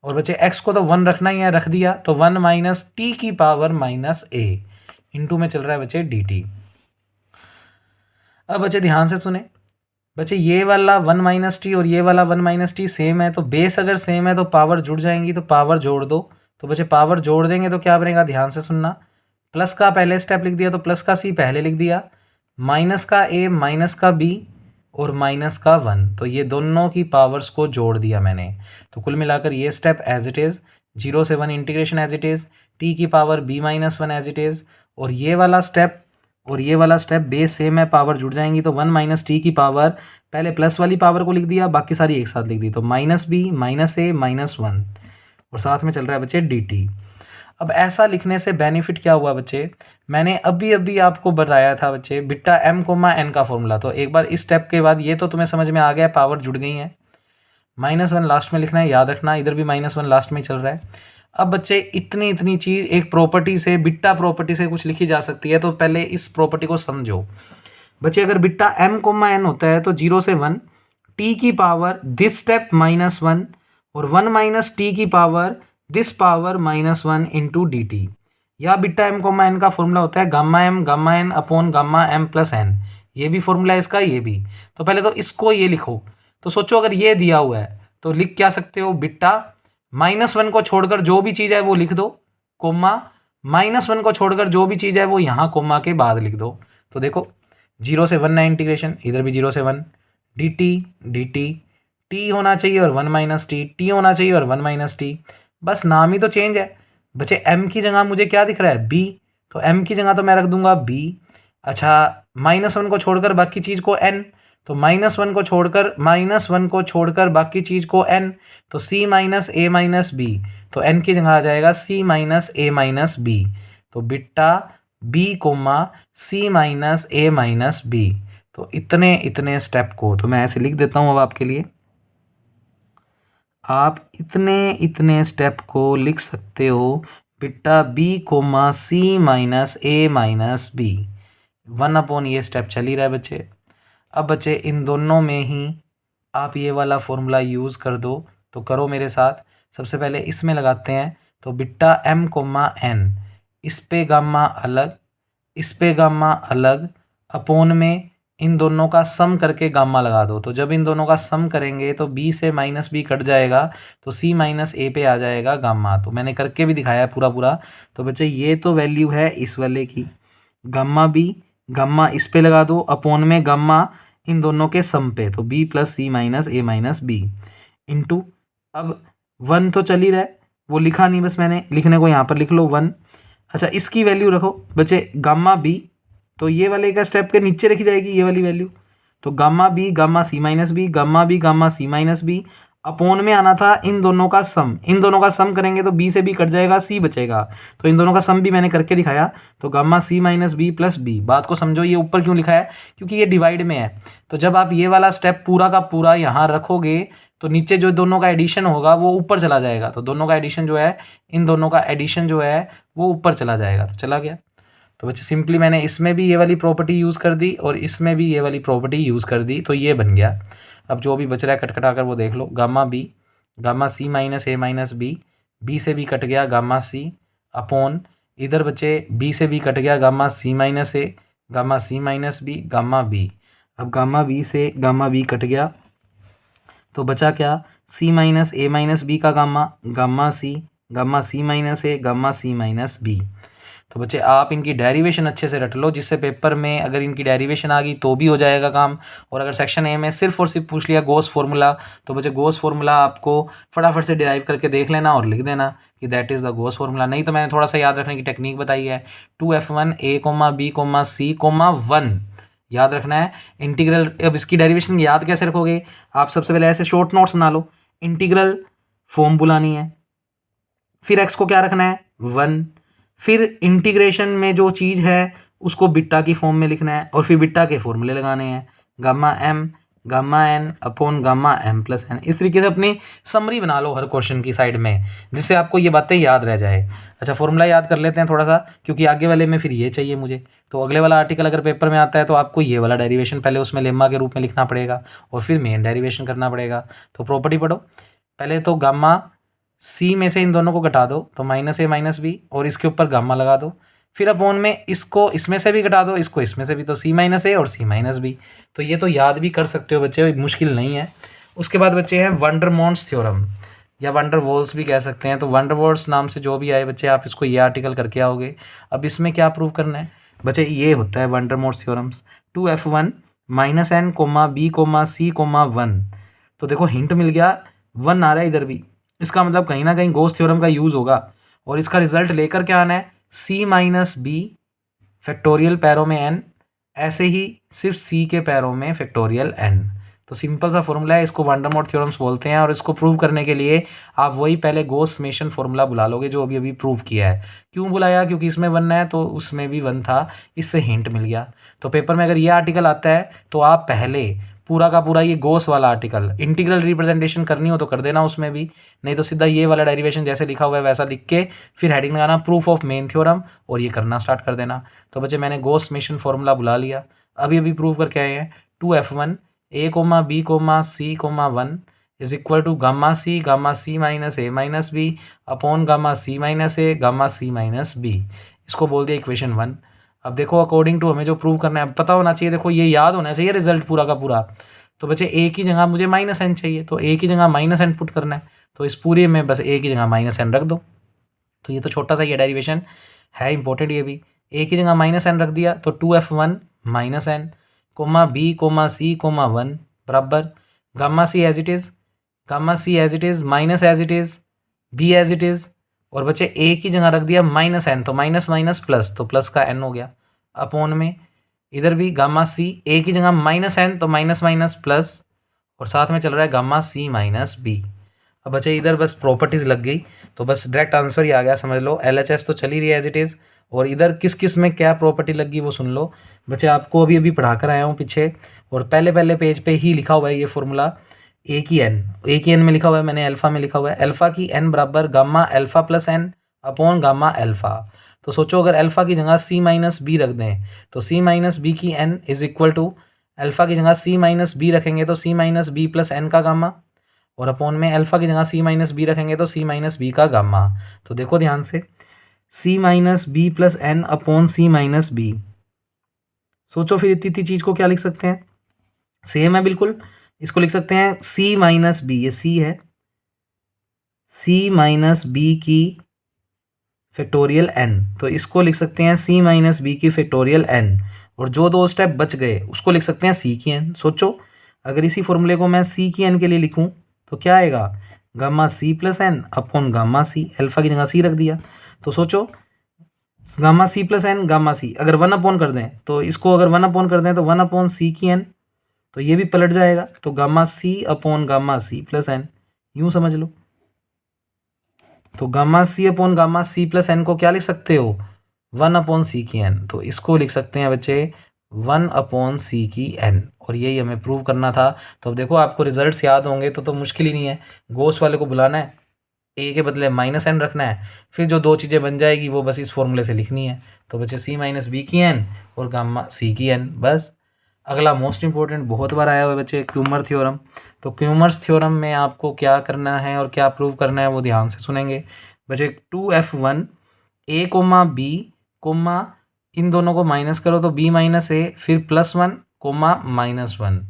और बच्चे एक्स को तो 1 रखना ही है, रख दिया, तो 1 माइनस टी की पावर -a इंटू में चल रहा है बच्चे डी टी। अब बच्चे ध्यान से सुने, बच्चे ये वाला 1 माइनस टी और ये वाला 1 माइनस टी सेम है, तो बेस अगर सेम है तो पावर जुड़ जाएंगी, तो पावर जोड़ दो। तो बच्चे पावर जोड़ देंगे तो क्या बनेगा, ध्यान से सुनना। प्लस का पहले स्टेप लिख दिया, तो प्लस का सी पहले लिख दिया, माइनस का ए माइनस का बी और माइनस का 1, तो ये दोनों की पावर्स को जोड़ दिया मैंने। तो कुल मिलाकर ये स्टेप एज इट इज़, 0 से 1 integration as it is, T की power b minus 1 as it is, और ये वाला स्टेप बेस सेम है, पावर जुड़ जाएंगी, तो 1 माइनस टी की पावर, पहले प्लस वाली पावर को लिख दिया, बाकी सारी एक साथ लिख दी, तो -b -a -1 और साथ में चल रहा है बच्चे dt। अब ऐसा लिखने से बेनिफिट क्या हुआ बच्चे, मैंने अभी अभी आपको बताया था बच्चे बीटा m कोमा n का फॉर्मूला, तो एक बार इस स्टेप के बाद ये तो तुम्हें समझ में आ गया, पावर जुड़ गई है। -1 लास्ट में लिखना है, याद रखना, इधर भी -1 लास्ट में चल रहा है। अब बच्चे इतनी चीज़ एक प्रॉपर्टी से, बीटा प्रॉपर्टी से कुछ लिखी जा सकती है, तो पहले इस प्रॉपर्टी को समझो बच्चे। अगर बीटा m कोमा n होता है तो 0 से 1 t की पावर दिस स्टेप -1 और 1 माइनस टी की power this power -1 into D T, या बीटा m कोमा n का फॉर्मूला होता है gamma n upon gamma m plus n। ये भी फॉर्मूला है इसका, ये भी। तो पहले तो इसको ये लिखो, तो सोचो अगर ये दिया हुआ है तो लिख क्या सकते हो, बीटा -1 को छोड़कर जो भी चीज़ है वो लिख दो, कोमा -1 को छोड़कर जो भी चीज़ है वो यहाँ कोमा के बाद लिख दो। तो देखो 0 से 1 है इंटीग्रेशन, इधर भी 0 से 1, dt t होना चाहिए और 1 माइनस टी होना चाहिए और 1 माइनस टी, बस नाम ही तो चेंज है बच्चे। m की जगह मुझे क्या दिख रहा है, b, तो m की जगह तो मैं रख दूंगा b। अच्छा, -1 को छोड़कर बाकी चीज़ को n, तो -1 को छोड़कर बाकी चीज़ को n, तो c minus a minus b, तो n की जगह आ जाएगा c minus a minus b। तो beta b comma c minus a minus b। तो इतने स्टेप को तो मैं ऐसे लिख देता हूँ अब आपके लिए। आप इतने स्टेप को लिख सकते हो, beta b comma c minus a minus b, 1 upon ये स्टेप चल ही रहा है बच्चे। अब बच्चे इन दोनों में ही आप ये वाला फॉर्मूला यूज़ कर दो, तो करो मेरे साथ। सबसे पहले इसमें लगाते हैं, तो बिट्टा m कोमा n, इस पे गामा अलग, इस पे गामा अलग, अपोन में इन दोनों का सम करके गामा लगा दो। तो जब इन दोनों का सम करेंगे तो b से -b कट जाएगा, तो c माइनस a पे आ जाएगा गामा। तो मैंने करके भी दिखाया है पूरा। तो बच्चे ये तो वैल्यू है इस वाले की, गामा b, गामा इस पे लगा दो, अपोन में गामा इन दोनों के सम पे, तो b plus C minus a minus b into, अब 1 तो चल ही रहा है, वो लिखा नहीं, बस मैंने लिखने को यहाँ पर लिख लो 1। अच्छा, इसकी वैल्यू रखो बच्चे गामा b, तो ये वाले का स्टेप के नीचे रखी जाएगी ये वाली वैल्यू, तो gamma b gamma c minus b, gamma b gamma c minus b, upon में आना था इन दोनों का सम। इन दोनों का सम करेंगे तो b से b कट जाएगा, c बचेगा, तो इन दोनों का सम भी मैंने करके दिखाया, तो gamma c minus b plus b। बात को समझो, ये ऊपर क्यों लिखा है, क्योंकि ये डिवाइड में है। तो जब आप ये वाला स्टेप पूरा का पूरा यहाँ रखोगे तो नीचे जो दोनों का एडिशन होगा वो ऊपर चला जाएगा, तो दोनों का एडिशन जो है, इन दोनों का एडिशन जो है वो ऊपर चला जाएगा, तो चला गया। तो बच्चे सिंपली मैंने इसमें भी ये वाली प्रॉपर्टी यूज़ कर दी और इसमें भी ये वाली प्रॉपर्टी यूज़ कर दी, तो ये बन गया। अब जो भी बच रहा है कटकटा कर वो देख लो, gamma b gamma C minus A minus B से बी कट गया गामा सी अपॉन इधर बचे बी से बी कट गया gamma C minus A gamma C minus B gamma B. अब गामा बी से गामा बी कट गया तो बचा क्या, सी माइनस ए माइनस बी का gamma gamma C minus A gamma C minus B. तो बच्चे आप इनकी डेरिवेशन अच्छे से रट लो, जिससे पेपर में अगर इनकी डेरिवेशन आ गई तो भी हो जाएगा काम। और अगर सेक्शन ए में सिर्फ और सिर्फ पूछ लिया गोस फार्मूला, तो बच्चे गोस फार्मूला आपको फटाफट से डिराइव करके देख लेना और लिख देना कि that is the goes formula. नहीं तो मैंने थोड़ा सा याद रखने की टेक्निक बताई है, 2f1 a b c 1 याद रखना है इंटीग्रल। अब इसकी डेरिवेशन याद कैसे रखोगे आप, सबसे पहले ऐसे शॉर्ट नोट्स बना लो, इंटीग्रल फॉर्म बुलानी है, फिर x को क्या रखना है 1, फिर इंटीग्रेशन में जो चीज़ है उसको बिट्टा की फॉर्म में लिखना है और फिर बिट्टा के फॉर्मूले लगाने हैं, gamma m gamma n upon gamma m plus n। इस तरीके से अपनी समरी बना लो हर क्वेश्चन की साइड में, जिससे आपको ये बातें याद रह जाए। अच्छा फॉर्मूला याद कर लेते हैं थोड़ा सा, क्योंकि आगे वाले में फिर ये चाहिए मुझे। तो अगले वाला आर्टिकल अगर पेपर में आता है तो आपको ये वाला डेरिवेशन पहले उसमें लेम्मा के रूप में लिखना पड़ेगा और फिर मेन डेरिवेशन करना पड़ेगा। तो प्रॉपर्टी पढ़ो पहले, तो गामा सी में से इन दोनों को घटा दो तो माइनस ए माइनस बी और इसके ऊपर गामा लगा दो, फिर अपॉन में इसको इसमें से भी घटा दो इसको इसमें से भी, तो सी माइनस ए और सी माइनस बी। तो ये तो याद भी कर सकते हो बच्चे, मुश्किल नहीं है। उसके बाद बच्चे हैं वंडरमॉन्ट्स थ्योरम या वंडरवॉल्स भी कह सकते हैं। तो वंडरवॉल्स नाम से जो भी आए बच्चे आप इसको ये आर्टिकल करके आओगे। अब इसमें क्या प्रूव करना है बच्चे, ये होता है Vandermonde's theorems, 2f1 minus N comma B comma सी कोमा 1। तो देखो हिंट मिल गया, 1 आ रहा है इधर भी, इसका मतलब कहीं ना कहीं गॉस थ्योरम का यूज़ होगा और इसका रिजल्ट लेकर क्या आना है, सी माइनस बी फैक्टोरियल पैरों में n, ऐसे ही सिर्फ सी के पैरों में फैक्टोरियल n। तो सिंपल सा फॉर्मूला है, इसको वंडरमॉर्ट थ्योरम्स बोलते हैं। और इसको प्रूव करने के लिए आप वही पहले गॉस मेशन फॉर्मूला बुला लोगे जो अभी अभी प्रूव किया है। क्यों बुलाया, क्योंकि इसमें 1 है तो उसमें भी 1 था, इससे हिंट मिल गया। तो पेपर में अगर ये आर्टिकल आता है तो आप पहले पूरा का पूरा ये गोस वाला आर्टिकल, इंटीग्रल रिप्रेजेंटेशन करनी हो तो कर देना उसमें भी, नहीं तो सीधा ये वाला डेरिवेशन जैसे लिखा हुआ है वैसा लिख के फिर हेडिंग लगाना प्रूफ ऑफ मेन थ्योरम और ये करना स्टार्ट कर देना। तो बच्चे मैंने गोस मेशन फॉर्मूला बुला लिया, अभी अभी प्रूव करके आए हैं, 2f1 a b c 1 is equal to gamma C minus A minus B upon gamma C minus A gamma C minus B. इसको बोल दिया इक्वेशन 1। अब देखो अकॉर्डिंग टू हमें जो प्रूव करना है पता होना चाहिए, देखो ये याद होना चाहिए रिजल्ट पूरा का पूरा। तो बच्चे ए की जगह मुझे माइनस एन चाहिए, तो ए की जगह माइनस एन पुट करना है, तो इस पूरे में बस ए की जगह माइनस एन रख दो। तो ये तो छोटा सा ये डेरिवेशन है इंपॉर्टेंट, ये भी ए की जगह माइनस एन रख दिया तो 2f1 minus N comma B comma सी कोमा 1 बराबर gamma C as it is minus as it is B as it is, और बच्चे ए की जगह रख दिया माइनस एन, तो माइनस माइनस प्लस तो प्लस का एन हो गया अपॉन में इधर भी गामा सी ए की जगह माइनस एन तो माइनस माइनस प्लस और साथ में चल रहा है गामा सी माइनस बी। अब बच्चे इधर बस प्रॉपर्टीज़ लग गई तो बस डायरेक्ट आंसर ही आ गया, समझ लो LHS तो चल ही रही है एज इट इज़, और इधर किस किस में क्या प्रॉपर्टी लग गई वो सुन लो बच्चे। आपको अभी अभी पढ़ा कर आया हूँ पीछे, और पहले पहले पेज पे ही लिखा हुआ है ये फॉर्मूला, ए की एन में लिखा हुआ है, मैंने अल्फ़ा में लिखा हुआ है, अल्फ़ा की एन बराबर gamma alpha plus N upon gamma alpha. तो सोचो अगर अल्फ़ा की जगह सी माइनस बी रख दें तो सी माइनस बी की N is equal to alpha की जगह सी माइनस बी रखेंगे तो C minus B plus N का गामा, और अपॉन में अल्फ़ा की जगह सी माइनस बी रखेंगे तो सी माइनस बी का गामा। तो देखो ध्यान से, C minus B plus N upon C minus B. सोचो फिर इतनी चीज़ को क्या लिख सकते हैं, सेम है बिल्कुल, इसको लिख सकते हैं सी माइनस बी, ये सी है, सी माइनस बी की फैक्टोरियल एन, तो इसको लिख सकते हैं सी माइनस बी की फैक्टोरियल एन, और जो दो स्टेप बच गए उसको लिख सकते हैं सी की एन। सोचो अगर इसी फॉर्मूले को मैं सी की एन के लिए लिखूं तो क्या आएगा, gamma C plus N upon gamma C, alpha की जगह सी रख दिया। तो सोचो gamma C plus N gamma C, अगर 1 अपॉन कर दें तो इसको अगर 1 अपॉन कर दें तो 1 अपॉन सी की एन, तो ये भी पलट जाएगा, तो gamma C upon gamma C plus N, यूँ समझ लो। तो gamma C upon gamma C plus N को क्या लिख सकते हो, 1 अपॉन सी की एन, तो इसको लिख सकते हैं बच्चे 1 अपॉन सी की एन, और यही हमें प्रूव करना था। तो अब देखो आपको रिजल्ट्स याद होंगे तो मुश्किल ही नहीं है, गोस वाले को बुलाना है, ए के बदले माइनस एन रखना है, फिर जो दो चीज़ें बन जाएगी वो बस इस फॉर्मूले से लिखनी है। तो बच्चे सी माइनस बी की एन और गामा सी की एन, बस अगला मोस्ट इंपॉर्टेंट बहुत बार आया हुआ है बच्चे, क्यूमर थ्योरम। तो क्यूमर्स थ्योरम में आपको क्या करना है और क्या प्रूव करना है वो ध्यान से सुनेंगे बच्चे। 2f1 a comma B comma, इन दोनों को माइनस करो तो b माइनस ए, फिर +1 कोमा -1,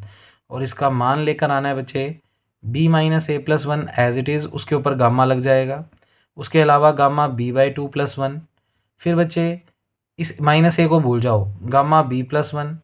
और इसका मान लेकर आना है बच्चे b minus A plus 1 as it is, उसके ऊपर गामा लग जाएगा। उसके अलावा गामा b/2 + 1, फिर बच्चे इस माइनस ए को भूल जाओ, गामा b + 1,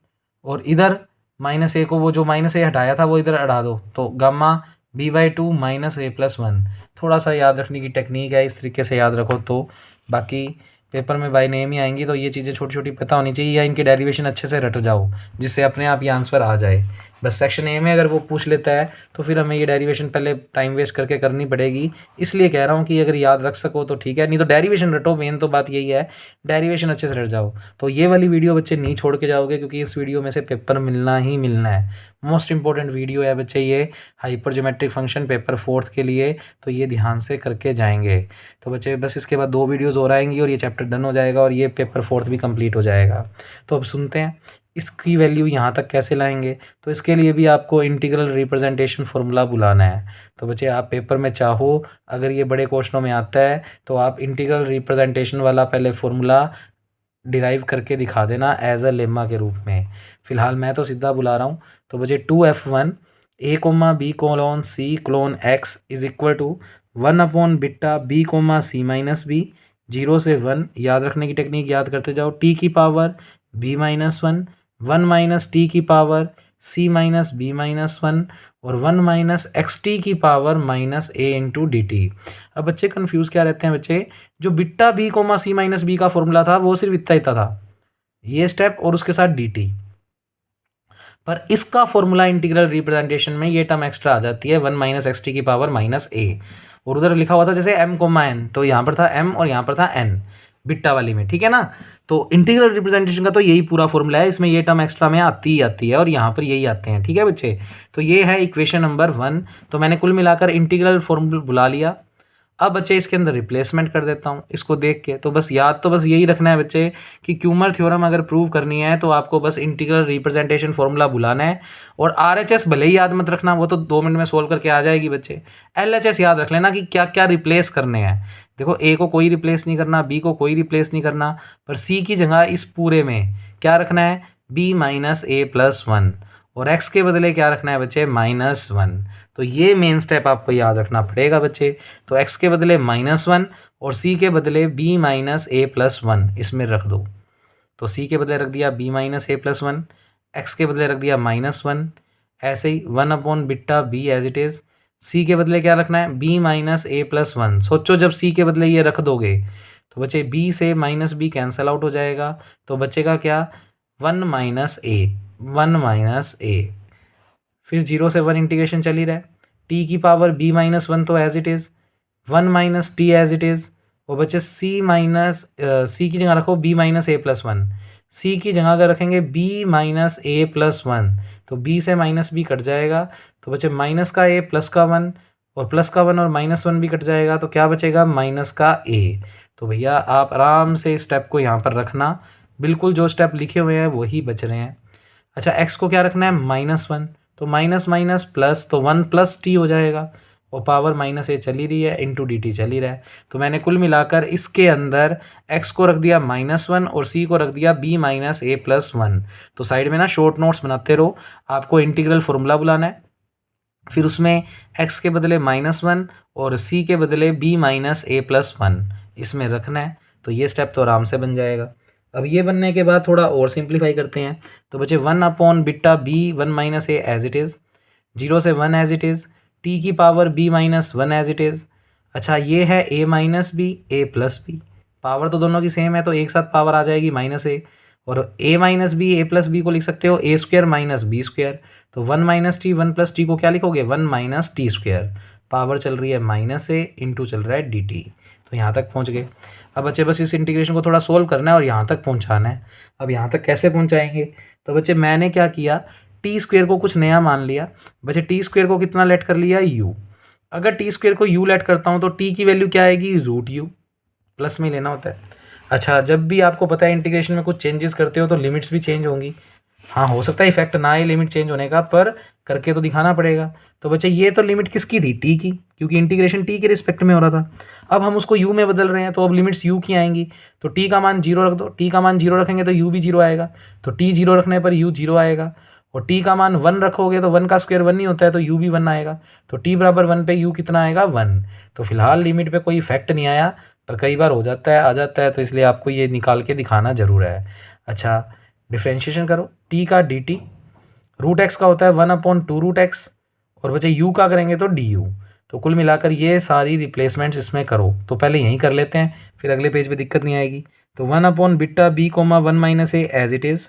और इधर माइनस ए को, वो जो माइनस ए हटाया था वो इधर हटा दो, तो गामा b/2 -a + 1। थोड़ा सा याद रखने की टेक्निक है, इस तरीके से याद रखो तो बाकी पेपर में बाय नेम ही आएंगी। तो ये चीज़ें छोटी छोटी पता होनी चाहिए, या इनके डेरिवेशन अच्छे से रट जाओ जिससे अपने आप ये आंसर आ जाए। बस सेक्शन ए में अगर वो पूछ लेता है तो फिर हमें ये डेरिवेशन पहले टाइम वेस्ट करके करनी पड़ेगी। इसलिए कह रहा हूँ कि अगर याद रख सको तो ठीक है, नहीं तो डेरिवेशन रटो, मेन तो बात यही है, डेरिवेशन अच्छे से रट जाओ। तो ये वाली वीडियो बच्चे नहीं छोड़ के जाओगे, क्योंकि इस वीडियो में से पेपर मिलना ही मिलना है। मोस्ट इंपॉर्टेंट वीडियो है बच्चे ये, hyper geometric function paper 4th के लिए, तो ये ध्यान से करके जाएंगे। तो बच्चे बस इसके बाद 2 वीडियोज़ और आएंगी और ये चैप्टर डन हो जाएगा और ये पेपर 4th भी कंप्लीट हो जाएगा। तो अब सुनते हैं इसकी वैल्यू यहाँ तक कैसे लाएंगे। तो इसके लिए भी आपको इंटीग्रल रिप्रेजेंटेशन फार्मूला बुलाना है। तो बच्चे आप पेपर में चाहो, अगर ये बड़े क्वेश्चनों में आता है तो आप इंटीग्रल रिप्रेजेंटेशन वाला पहले फार्मूला डिराइव करके दिखा देना एज अ लेमा के रूप में। फिलहाल मैं तो सीधा बुला रहा हूँ। तो बच्चे 2f1 a comma b colon c colon x is equal to 1 Bitta b comma c minus b, 0 से 1। याद रखने की टेक्निक याद करते जाओ, t की power b minus 1, 1 minus t की power c minus b minus 1, और 1 माइनस एक्स टी की power minus a into D T. अब बच्चे कन्फ्यूज़ क्या रहते हैं बच्चे, जो beta b comma c minus b का फॉर्मूला था वो सिर्फ इतना था, ये स्टेप और उसके साथ डी टी, पर इसका फॉर्मूला इंटीग्रल रिप्रेजेंटेशन में ये टर्म एक्स्ट्रा आ जाती है, 1 माइनस एक्स टी की पावर माइनस ए। और उधर लिखा हुआ था जैसे m कोमा n, तो यहाँ पर था m और यहाँ पर था n बिट्टा वाली में, ठीक है ना। तो इंटीग्रल रिप्रेजेंटेशन का तो यही पूरा फॉर्मूला है, इसमें ये टर्म एक्स्ट्रा में आती ही आती है और यहाँ पर यही आते हैं, ठीक है बच्चे। तो ये है इक्वेशन नंबर 1। तो मैंने कुल मिलाकर इंटीग्रल फॉर्मूला बुला लिया। अब बच्चे इसके अंदर रिप्लेसमेंट कर देता हूँ इसको देख के। तो बस याद तो बस यही रखना है बच्चे कि क्यूमर थ्योरम अगर प्रूव करनी है तो आपको बस इंटीग्रल रिप्रेजेंटेशन फॉर्मूला बुलाना है, और RHS भले ही याद मत रखना, वो तो 2 मिनट में सोल्व करके आ जाएगी बच्चे। LHS याद रख लेना कि क्या क्या रिप्लेस करने हैं। देखो A को कोई रिप्लेस नहीं करना, B को कोई रिप्लेस नहीं करना, पर C की जगह इस पूरे में क्या रखना है, B माइनस A प्लस 1, और x के बदले क्या रखना है बच्चे, -1। तो ये मेन स्टेप आपको याद रखना पड़ेगा बच्चे। तो x के बदले -1 और c के बदले b माइनस ए प्लस 1 इसमें रख दो। तो c के बदले रख दिया b minus A plus 1, x के बदले रख दिया -1, ऐसे ही 1 Bitta b as it is. c के बदले क्या रखना है, b माइनस ए प्लस 1। सोचो जब c के बदले ये रख दोगे तो बच्चे b से -b कैंसिल आउट हो जाएगा, तो बचेगा क्या, 1 माइनस ए। फिर 0 से 1 इंटीग्रेशन चल ही रहा है, t की पावर b माइनस 1 तो as it is, 1 minus T as it is, और बच्चे c की जगह रखो b minus A plus 1। c की जगह अगर रखेंगे b माइनस ए प्लस 1 तो b से माइनस b कट जाएगा, तो बच्चे माइनस का a प्लस का 1, और प्लस का 1 और -1 भी कट जाएगा, तो क्या बचेगा, माइनस का a। तो भैया आप आराम से स्टेप को यहाँ पर रखना, बिल्कुल जो स्टेप लिखे हुए हैं वही बच रहे हैं। अच्छा x को क्या रखना है, -1, तो माइनस माइनस प्लस, तो 1 प्लस टी हो जाएगा, और पावर माइनस ए चली रही है इंटू डी टी चली रहा है। तो मैंने कुल मिलाकर इसके अंदर x को रख दिया -1 और c को रख दिया b माइनस ए प्लस 1। तो साइड में ना शॉर्ट नोट्स बनाते रहो, आपको इंटीग्रल फॉर्मूला बुलाना है, फिर उसमें x के बदले -1 और c के बदले b माइनस ए प्लस 1 इसमें रखना है। तो ये स्टेप तो आराम से बन जाएगा। अब ये बनने के बाद थोड़ा और सिंप्लीफाई करते हैं। तो बच्चे 1 Bitta b 1 minus A as it is, 0 से 1 एज इट इज़, t की power b minus 1 as it is. अच्छा ये है a minus B A plus B, power तो दोनों की सेम है तो एक साथ पावर आ जाएगी -a, और a minus B A plus B को लिख सकते हो a square minus B square. तो 1 माइनस टी 1 प्लस टी को क्या लिखोगे, 1 माइनस टी स्क्वायर, पावर चल रही है -a इंटू चल रहा है डी टी। तो यहाँ तक पहुँच गए। अब बच्चे बस इस इंटीग्रेशन को थोड़ा सोल्व करना है और यहाँ तक पहुँचाना है। अब यहाँ तक कैसे पहुँचाएंगे, तो बच्चे मैंने क्या किया, टी स्क्वायर को कुछ नया मान लिया। बच्चे टी स्क्वायर को कितना लेट कर लिया, u। अगर टी स्क्वायर को u लेट करता हूँ तो t की वैल्यू क्या आएगी, √u, प्लस में लेना होता है। अच्छा जब भी आपको पता है इंटीग्रेशन में कुछ चेंजेस करते हो तो लिमिट्स भी चेंज होंगी, हाँ हो सकता है इफेक्ट ना आए लिमिट चेंज होने का, पर करके तो दिखाना पड़ेगा। तो बच्चे ये तो लिमिट किसकी थी, टी की, क्योंकि इंटीग्रेशन टी के रिस्पेक्ट में हो रहा था। अब हम उसको यू में बदल रहे हैं, तो अब लिमिट्स यू की आएंगी। तो टी का मान जीरो रख दो, टी का मान जीरो रखेंगे तो यू भी जीरो आएगा, तो टी जीरो रखने पर यू जीरो आएगा। और टी का मान वन रखोगे तो वन का स्क्वायर वन ही होता है, तो यू भी वन आएगा। तो टी बराबर वन पे यू कितना आएगा, वन। तो फिलहाल लिमिट पे कोई इफेक्ट नहीं आया, पर कई बार हो जाता है, आ जाता है, तो इसलिए आपको ये निकाल के दिखाना जरूर है। अच्छा, डिफ्रेंशिएशन करो, टी का डी टी, रूट एक्स का होता है one upon two root X, और बचे यू का करेंगे तो डी यू। तो कुल मिलाकर ये सारी रिप्लेसमेंट्स इसमें करो, तो पहले यहीं कर लेते हैं, फिर अगले पेज पे दिक्कत नहीं आएगी। तो one upon beta B comma one minus A as it is,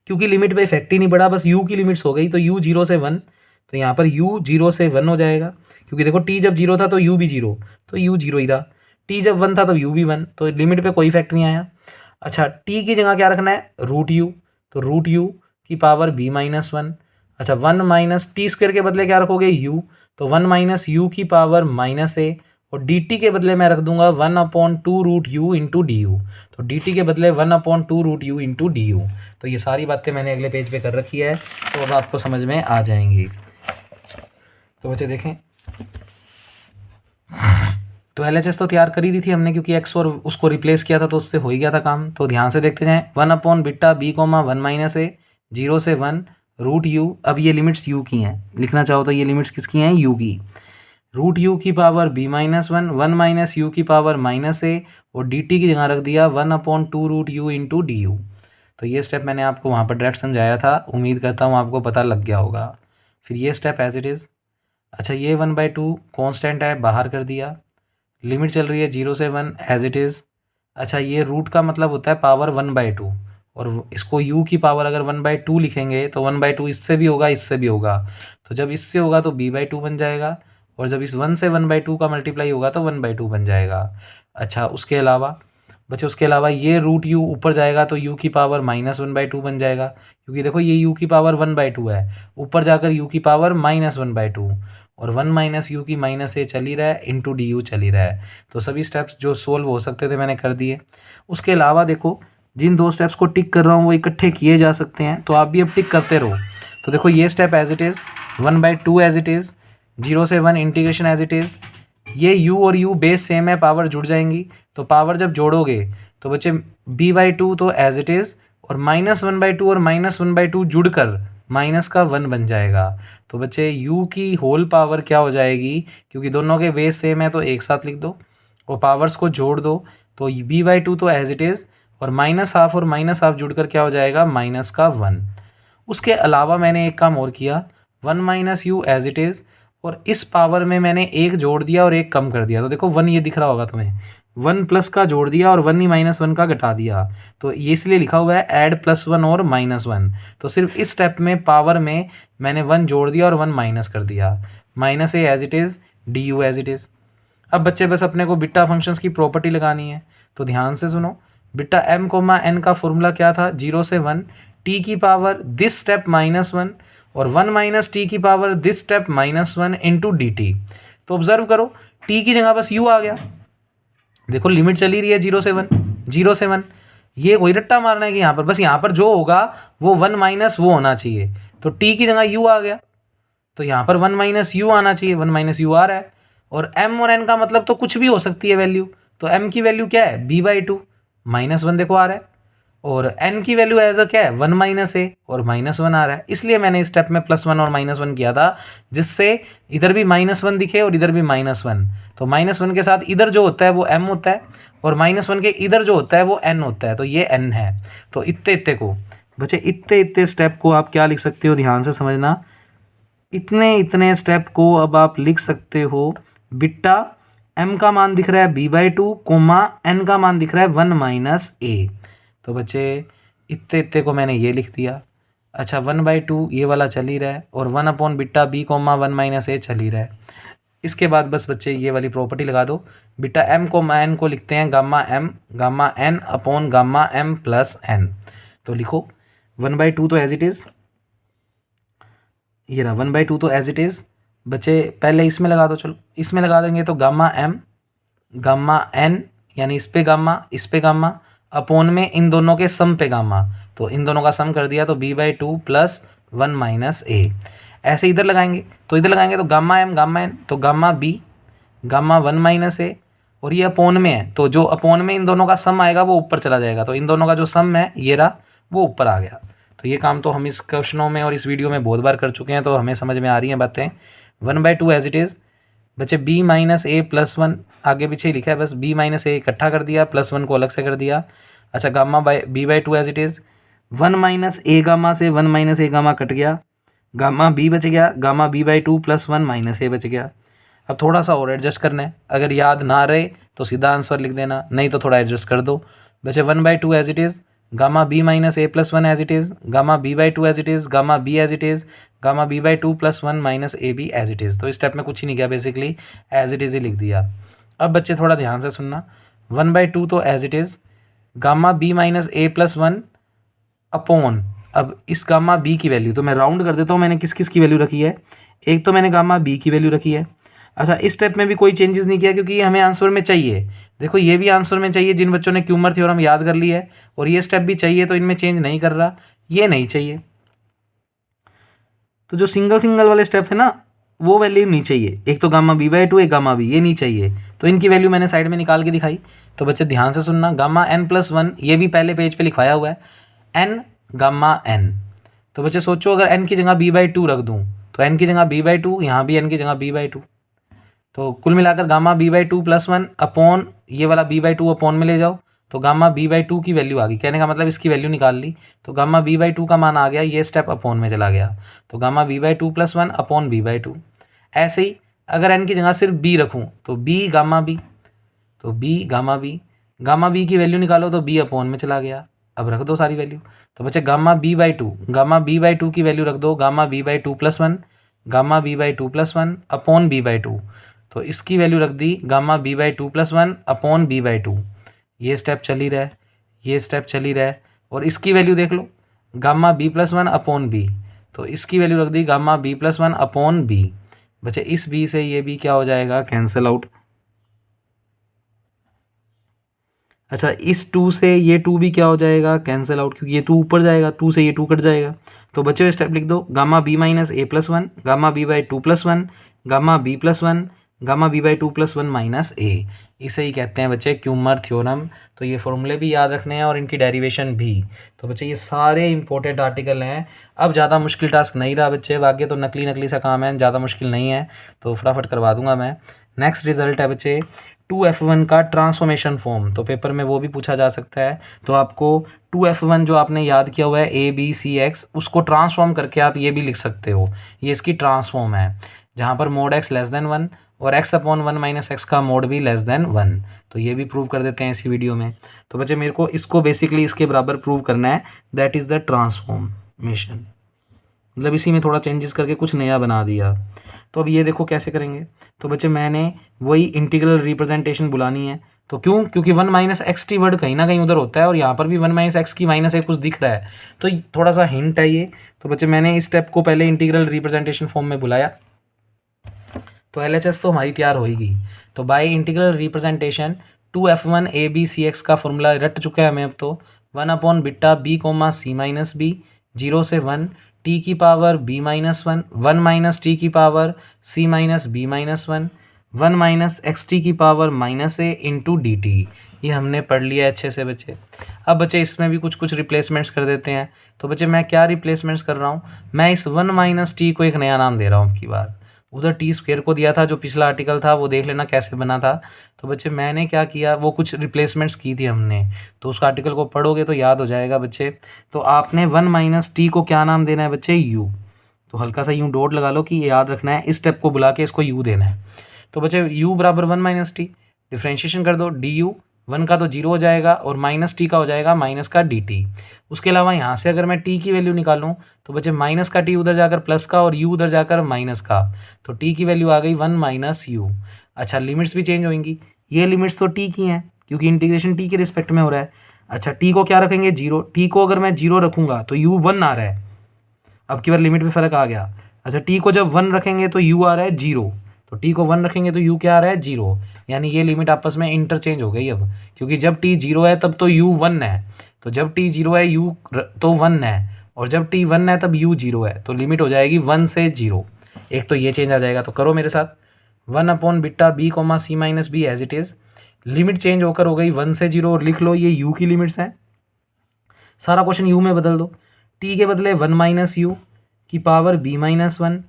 क्योंकि लिमिट पे इफेक्ट ही नहीं बढ़ा, बस यू की लिमिट्स हो गई, तो यू जीरो से वन, तो यहाँ पर यू जीरो से वन हो जाएगा, क्योंकि देखो टी जब जीरो था तो यू भी जीरो, तो यू जीरो ही था। टी जब वन था तो यू भी वन, तो लिमिट पे कोई इफेक्ट नहीं आया। अच्छा, टी की जगह क्या रखना है, रूट यू, तो रूट यू की पावर बी माइनस वन। अच्छा, वन माइनस टी स्क्वेयर के बदले क्या रखोगे, यू, तो वन माइनस यू की पावर माइनस ए, और डी टी के बदले मैं रख दूंगा one upon two root U into D U, तो डी टी के बदले one upon two root U into D U. तो ये सारी बातें मैंने अगले पेज पे कर रखी है, तो अब आपको समझ में आ जाएंगी। तो बच्चे देखें, तो एल एच एस तो तैयार कर ही दी थी हमने, क्योंकि एक्स और उसको रिप्लेस किया था, तो उससे हो ही गया था काम। तो ध्यान से देखते जाएं, one upon beta B comma one minus A, zero से वन, रूट यू, अब ये लिमिट्स यू की हैं, लिखना चाहो तो ये लिमिट्स किसकी हैं, यू की, रूट यू की power B minus one, one minus U की पावर माइनस ए, और डी टी की जगह रख दिया one upon two root U into D U. तो ये स्टेप मैंने आपको वहाँ पर डायरेक्ट समझाया था, उम्मीद करता हूँ आपको पता लग गया होगा। फिर ये स्टेप एज इट इज़। अच्छा, ये वन बाई टू कॉन्स्टेंट है, बाहर कर दिया, लिमिट चल रही है जीरो से वन एज इट इज़। अच्छा, ये रूट का मतलब होता है पावर वन बाई टू, और इसको u की पावर अगर वन बाई टू लिखेंगे तो वन बाई टू इससे भी होगा, इससे भी होगा, तो जब इससे होगा तो b बाई टू बन जाएगा, और जब इस वन से वन बाई टू का मल्टीप्लाई होगा तो वन बाई टू बन जाएगा। अच्छा, उसके अलावा बच्चे, उसके अलावा ये रूट यू ऊपर जाएगा तो u की power minus one by to बन जाएगा, क्योंकि देखो ये u की पावर वन बाई टू है, ऊपर जाकर u की power minus one by two, और वन माइनस यू की माइनस ए चल ही रहा है, इंटू डी यू चल ही रहा है। तो सभी स्टेप्स जो सोल्व हो सकते थे मैंने कर दिए। उसके अलावा देखो, जिन दो स्टेप्स को टिक कर रहा हूँ वो इकट्ठे किए जा सकते हैं, तो आप भी अब टिक करते रहो। तो देखो, ये step as it is, one by two as it is, zero से one integration as it is, ये u और u बेस सेम है, पावर जुड़ जाएंगी, तो पावर जब जोड़ोगे तो बच्चे b बाई टू तो एज इट इज़, और माइनस वन बाई टू और माइनस वन बाई टू जुड़कर माइनस का वन बन जाएगा। तो बच्चे u की होल पावर क्या हो जाएगी, क्योंकि दोनों के बेस सेम है तो एक साथ लिख दो, और पावर्स को जोड़ दो, तो b बाई टू तो एज इट इज़, और माइनस हाफ और माइनस हाफ जुड़कर क्या हो जाएगा, माइनस का वन। उसके अलावा मैंने एक काम और किया, one minus U as it is, और इस पावर में मैंने एक जोड़ दिया और एक कम कर दिया, तो देखो वन ये दिख रहा होगा तुम्हें, वन प्लस का जोड़ दिया और वन ही माइनस वन का घटा दिया, तो ये इसलिए लिखा हुआ है ऐड प्लस वन और माइनस वन। तो सिर्फ इस स्टेप में पावर में मैंने वन जोड़ दिया और वन माइनस कर दिया, minus A as it is, D U as it is. अब बच्चे बस अपने को बिट्टा फंक्शंस की प्रॉपर्टी लगानी है, तो ध्यान से सुनो, बिट्टा एम कोमा एन का फॉर्मूला क्या था, जीरो से वन, टी की power this step minus one, और वन माइनस टी की power this step minus one into D t. तो ऑब्जर्व करो, टी की जगह बस यू आ गया, देखो लिमिट चली रही है जीरो से वन, जीरो से वन, ये कोई रट्टा मारना है कि यहाँ पर बस यहाँ पर जो होगा वो वन माइनस वो होना चाहिए, तो टी की जगह यू आ गया, तो यहाँ पर वन माइनस यू आना चाहिए, वन माइनस यू आ रहा है, और एम और एन का मतलब तो कुछ भी हो सकती है वैल्यू, तो एम की वैल्यू क्या है, B by two, minus one देखो आ रहा है, और एन की वैल्यू एज अ क्या है, वन माइनस ए, और माइनस वन आ रहा है, इसलिए मैंने इस स्टेप में प्लस वन और माइनस वन किया था, जिससे इधर भी माइनस वन दिखे और इधर भी माइनस वन, तो माइनस वन के साथ इधर जो होता है वो एम होता है, और माइनस वन के इधर जो होता है वो एन होता है, तो ये एन है। तो इतने इतने को बच्चे, इतने इतने स्टेप को आप क्या लिख सकते हो, ध्यान से समझना, इतने इतने स्टेप को अब आप लिख सकते हो, बिट्टा एम का मान दिख रहा है B by two comma N का मान दिख रहा है वन माइनस ए, तो बच्चे इतने इतने को मैंने ये लिख दिया। अच्छा, वन बाई टू ये वाला चल ही रहा है, और one upon beta B comma one minus A चल ही रहा है। इसके बाद बस बच्चे ये वाली प्रॉपर्टी लगा दो, बिट्टा एम कोमा एन को लिखते हैं gamma N upon gamma M plus N, तो लिखो वन बाई टू तो एज इट इज़, ये रहा वन बाई टू तो एज इट इज़, बच्चे पहले इसमें लगा दो, चलो इसमें लगा देंगे, तो गामा एम गामा एन, यानी इस पे गामा इस पे गामा, अपोन में इन दोनों के सम पे गामा, तो इन दोनों का सम कर दिया तो b/2 प्लस 1 माइनस a। ऐसे इधर लगाएंगे तो गामा m तो gamma b gamma 1 minus a, और ये अपोन में है तो जो अपोन में इन दोनों का सम आएगा वो ऊपर चला जाएगा, तो इन दोनों का जो सम है ये रहा वो ऊपर आ गया। तो ये काम तो हम इस क्वेश्चनों में और इस वीडियो में बहुत बार कर चुके हैं, तो हमें समझ में आ रही हैं बातें। 1/2 एज इट इज़ बच्चे b माइनस ए प्लस 1 आगे पीछे ही लिखा है, बस b माइनस ए इकट्ठा कर दिया, प्लस 1 को अलग से कर दिया। अच्छा gamma by b/2 as it is 1 minus A gamma से 1 माइनस ए गामा कट गया, गामा b बच गया, गामा b/2 प्लस 1 माइनस ए बच गया। अब थोड़ा सा और एडजस्ट करना है, अगर याद ना रहे तो सीधा आंसर लिख देना, नहीं तो थोड़ा एडजस्ट कर दो। बच्चे 1/2 as it is gamma b minus A plus 1 as it is, gamma b/2 as it is, gamma b as it is, gamma b/2 plus 1 minus A B as it is. तो इस step में कुछ ही नहीं किया, basically as it is ही लिख दिया। अब बच्चे थोड़ा ध्यान से सुनना, 1/2 तो as it is, gamma b minus A plus 1 upon, अब इस गामा b की वैल्यू तो मैं राउंड कर देता हूँ, मैंने किस किस की वैल्यू रखी है, एक तो मैंने गामा b की वैल्यू रखी है। अच्छा इस स्टेप में भी कोई चेंजेस नहीं किया क्योंकि ये हमें आंसर में चाहिए। देखो ये भी आंसर में चाहिए जिन बच्चों ने क्यूमर थ्योरम याद कर ली है, और ये स्टेप भी चाहिए, तो इनमें चेंज नहीं कर रहा, ये नहीं चाहिए। तो जो सिंगल वाले स्टेप थे ना वो वैल्यू नहीं चाहिए, एक तो गामा b/2 एक गामा b, ये नहीं चाहिए, तो इनकी वैल्यू मैंने साइड में निकाल के दिखाई। तो बच्चे ध्यान से सुनना, गामा n+1 ये भी पहले पेज पे लिखवाया हुआ है, n गामा n। तो बच्चे सोचो अगर n की जगह b/2 रख दूँ तो n की जगह b/2, यहाँ भी n की जगह b/2, तो कुल मिलाकर गामा b/2 प्लस 1 अपॉन ये वाला b/2 अपॉन में ले जाओ, तो गामा b/2 की वैल्यू आ गई, कहने का मतलब इसकी वैल्यू निकाल ली, तो गामा b/2 का मान आ गया, ये स्टेप अपॉन में चला गया, तो gamma b/2 plus 1 upon b/2। ऐसे ही अगर n की जगह सिर्फ b रखूँ तो b गामा b, तो b गामा b की वैल्यू निकालो तो b अपॉन में चला गया। अब रख दो सारी वैल्यू, तो बच्चे गामा b/2 की वैल्यू रख दो, gamma b/2 plus 1, gamma b/2 plus 1 upon b/2, तो इसकी वैल्यू रख दी gamma b/2 plus 1 upon b/2। ये स्टेप चल ही रहा है, ये स्टेप चल ही रहा है, और इसकी वैल्यू देख लो gamma b plus 1 upon b, तो इसकी वैल्यू रख दी gamma b plus 1 upon b। बच्चे इस b से ये b क्या हो जाएगा, कैंसिल आउट। अच्छा इस 2 से ये 2 भी क्या हो जाएगा, कैंसिल आउट, क्योंकि ये 2 ऊपर जाएगा, 2 से ये 2 कट जाएगा। तो बच्चों ये स्टेप लिख दो, gamma b minus A plus 1, gamma b/2 plus 1, gamma b plus 1, gamma b/2 plus 1 minus A. इसे ही कहते हैं बच्चे क्यूमर थ्योरम। तो ये फॉर्मूले भी याद रखने हैं और इनकी डेरिवेशन भी। तो बच्चे ये सारे इंपॉर्टेंट आर्टिकल हैं। अब ज़्यादा मुश्किल टास्क नहीं रहा बच्चे, बाकी तो नकली सा काम है, ज़्यादा मुश्किल नहीं है, तो फटाफट करवा दूंगा मैं। नेक्स्ट रिजल्ट है बच्चे 2f1 का ट्रांसफॉर्मेशन फॉर्म, तो पेपर में वो भी पूछा जा सकता है। तो आपको 2f1 जो आपने याद किया हुआ है a b c x, उसको ट्रांसफॉर्म करके आप ये भी लिख सकते हो, ये इसकी ट्रांसफॉर्म है, जहाँ पर मोड x लेस देन 1 और x अपॉन 1 माइनस एक्स का मोड भी लेस देन 1। तो ये भी प्रूव कर देते हैं इसी वीडियो में। तो बच्चे मेरे को इसको बेसिकली इसके बराबर प्रूव करना है, दैट इज़ द ट्रांसफॉर्मेशन, मतलब इसी में थोड़ा चेंजेस करके कुछ नया बना दिया। तो अब ये देखो कैसे करेंगे। तो बच्चे मैंने वही इंटीग्रल रिप्रेजेंटेशन बुलानी है, तो क्यों, क्योंकि 1 माइनस एक्स टी वर्ड कहीं ना कहीं उधर होता है, और यहाँ पर भी 1 माइनस एक्स की माइनस एक कुछ दिख रहा है, तो थोड़ा सा हिंट है ये। तो बच्चे मैंने इस स्टेप को पहले इंटीग्रल रिप्रेजेंटेशन फॉर्म में बुलाया, तो LHS तो हमारी तैयार होगी। तो bye integral representation 2f1 a/b/c/x का फॉर्मूला रट चुका है हमें अब तो, 1 upon beta b comma c minus b, 0 से 1 t की power b minus 1, 1 minus t की power c minus b minus 1, 1 minus x T की power minus a into D T. ये हमने पढ़ लिया है अच्छे से बच्चे। अब बच्चे इसमें भी कुछ रिप्लेसमेंट्स कर देते हैं। तो बच्चे मैं क्या रिप्लेसमेंट्स कर रहा हूँ, मैं इस 1 माइनस टी को एक नया नाम दे रहा हूँ की बार। उधर टी स्क्वेयर को दिया था, जो पिछला आर्टिकल था वो देख लेना कैसे बना था। तो बच्चे मैंने क्या किया, वो कुछ रिप्लेसमेंट्स की थी हमने, तो उसका आर्टिकल को पढ़ोगे तो याद हो जाएगा बच्चे। तो आपने 1 माइनस टी को क्या नाम देना है बच्चे, यू। तो हल्का सा यूँ डॉट लगा लो कि ये याद रखना है, इस स्टेप को बुला के इसको यू देना है। तो बच्चे यू बराबर 1 माइनस टी, डिफ्रेंशिएशन कर दो, डी यू 1 का तो 0 हो जाएगा और माइनस टी का हो जाएगा माइनस का डी टी। उसके अलावा यहाँ से अगर मैं टी की वैल्यू निकालूँ तो बच्चे माइनस का टी उधर जाकर प्लस का और यू उधर जाकर माइनस का, तो टी की वैल्यू आ गई 1 माइनस यू। अच्छा लिमिट्स भी चेंज होंगी, ये लिमिट्स तो टी की हैं क्योंकि इंटीग्रेशन टी के रिस्पेक्ट में हो रहा है। अच्छा टी को क्या रखेंगे, 0, टी को अगर मैं 0 रखूँगा तो यू 1 आ रहा है, अब की बार लिमिट में फ़र्क आ गया। अच्छा टी को जब 1 रखेंगे तो यू आ रहा है 0, तो टी को 1 रखेंगे तो यू क्या आ रहा है 0, यानी ये लिमिट आपस में इंटरचेंज हो गई अब, क्योंकि जब टी 0 है तब तो यू 1 है, तो जब टी 0 है यू तो 1 है, और जब टी 1 है तब यू 0 है, तो लिमिट हो जाएगी 1 से 0। एक तो ये चेंज आ जाएगा, तो करो मेरे साथ 1/बीटा B comma C minus B as it is, limit change होकर हो गई 1 से 0, और लिख लो ये यू की लिमिट्स हैं। सारा क्वेश्चन यू में बदल दो, टी के बदले 1 माइनस यू की पावर बी माइनस 1।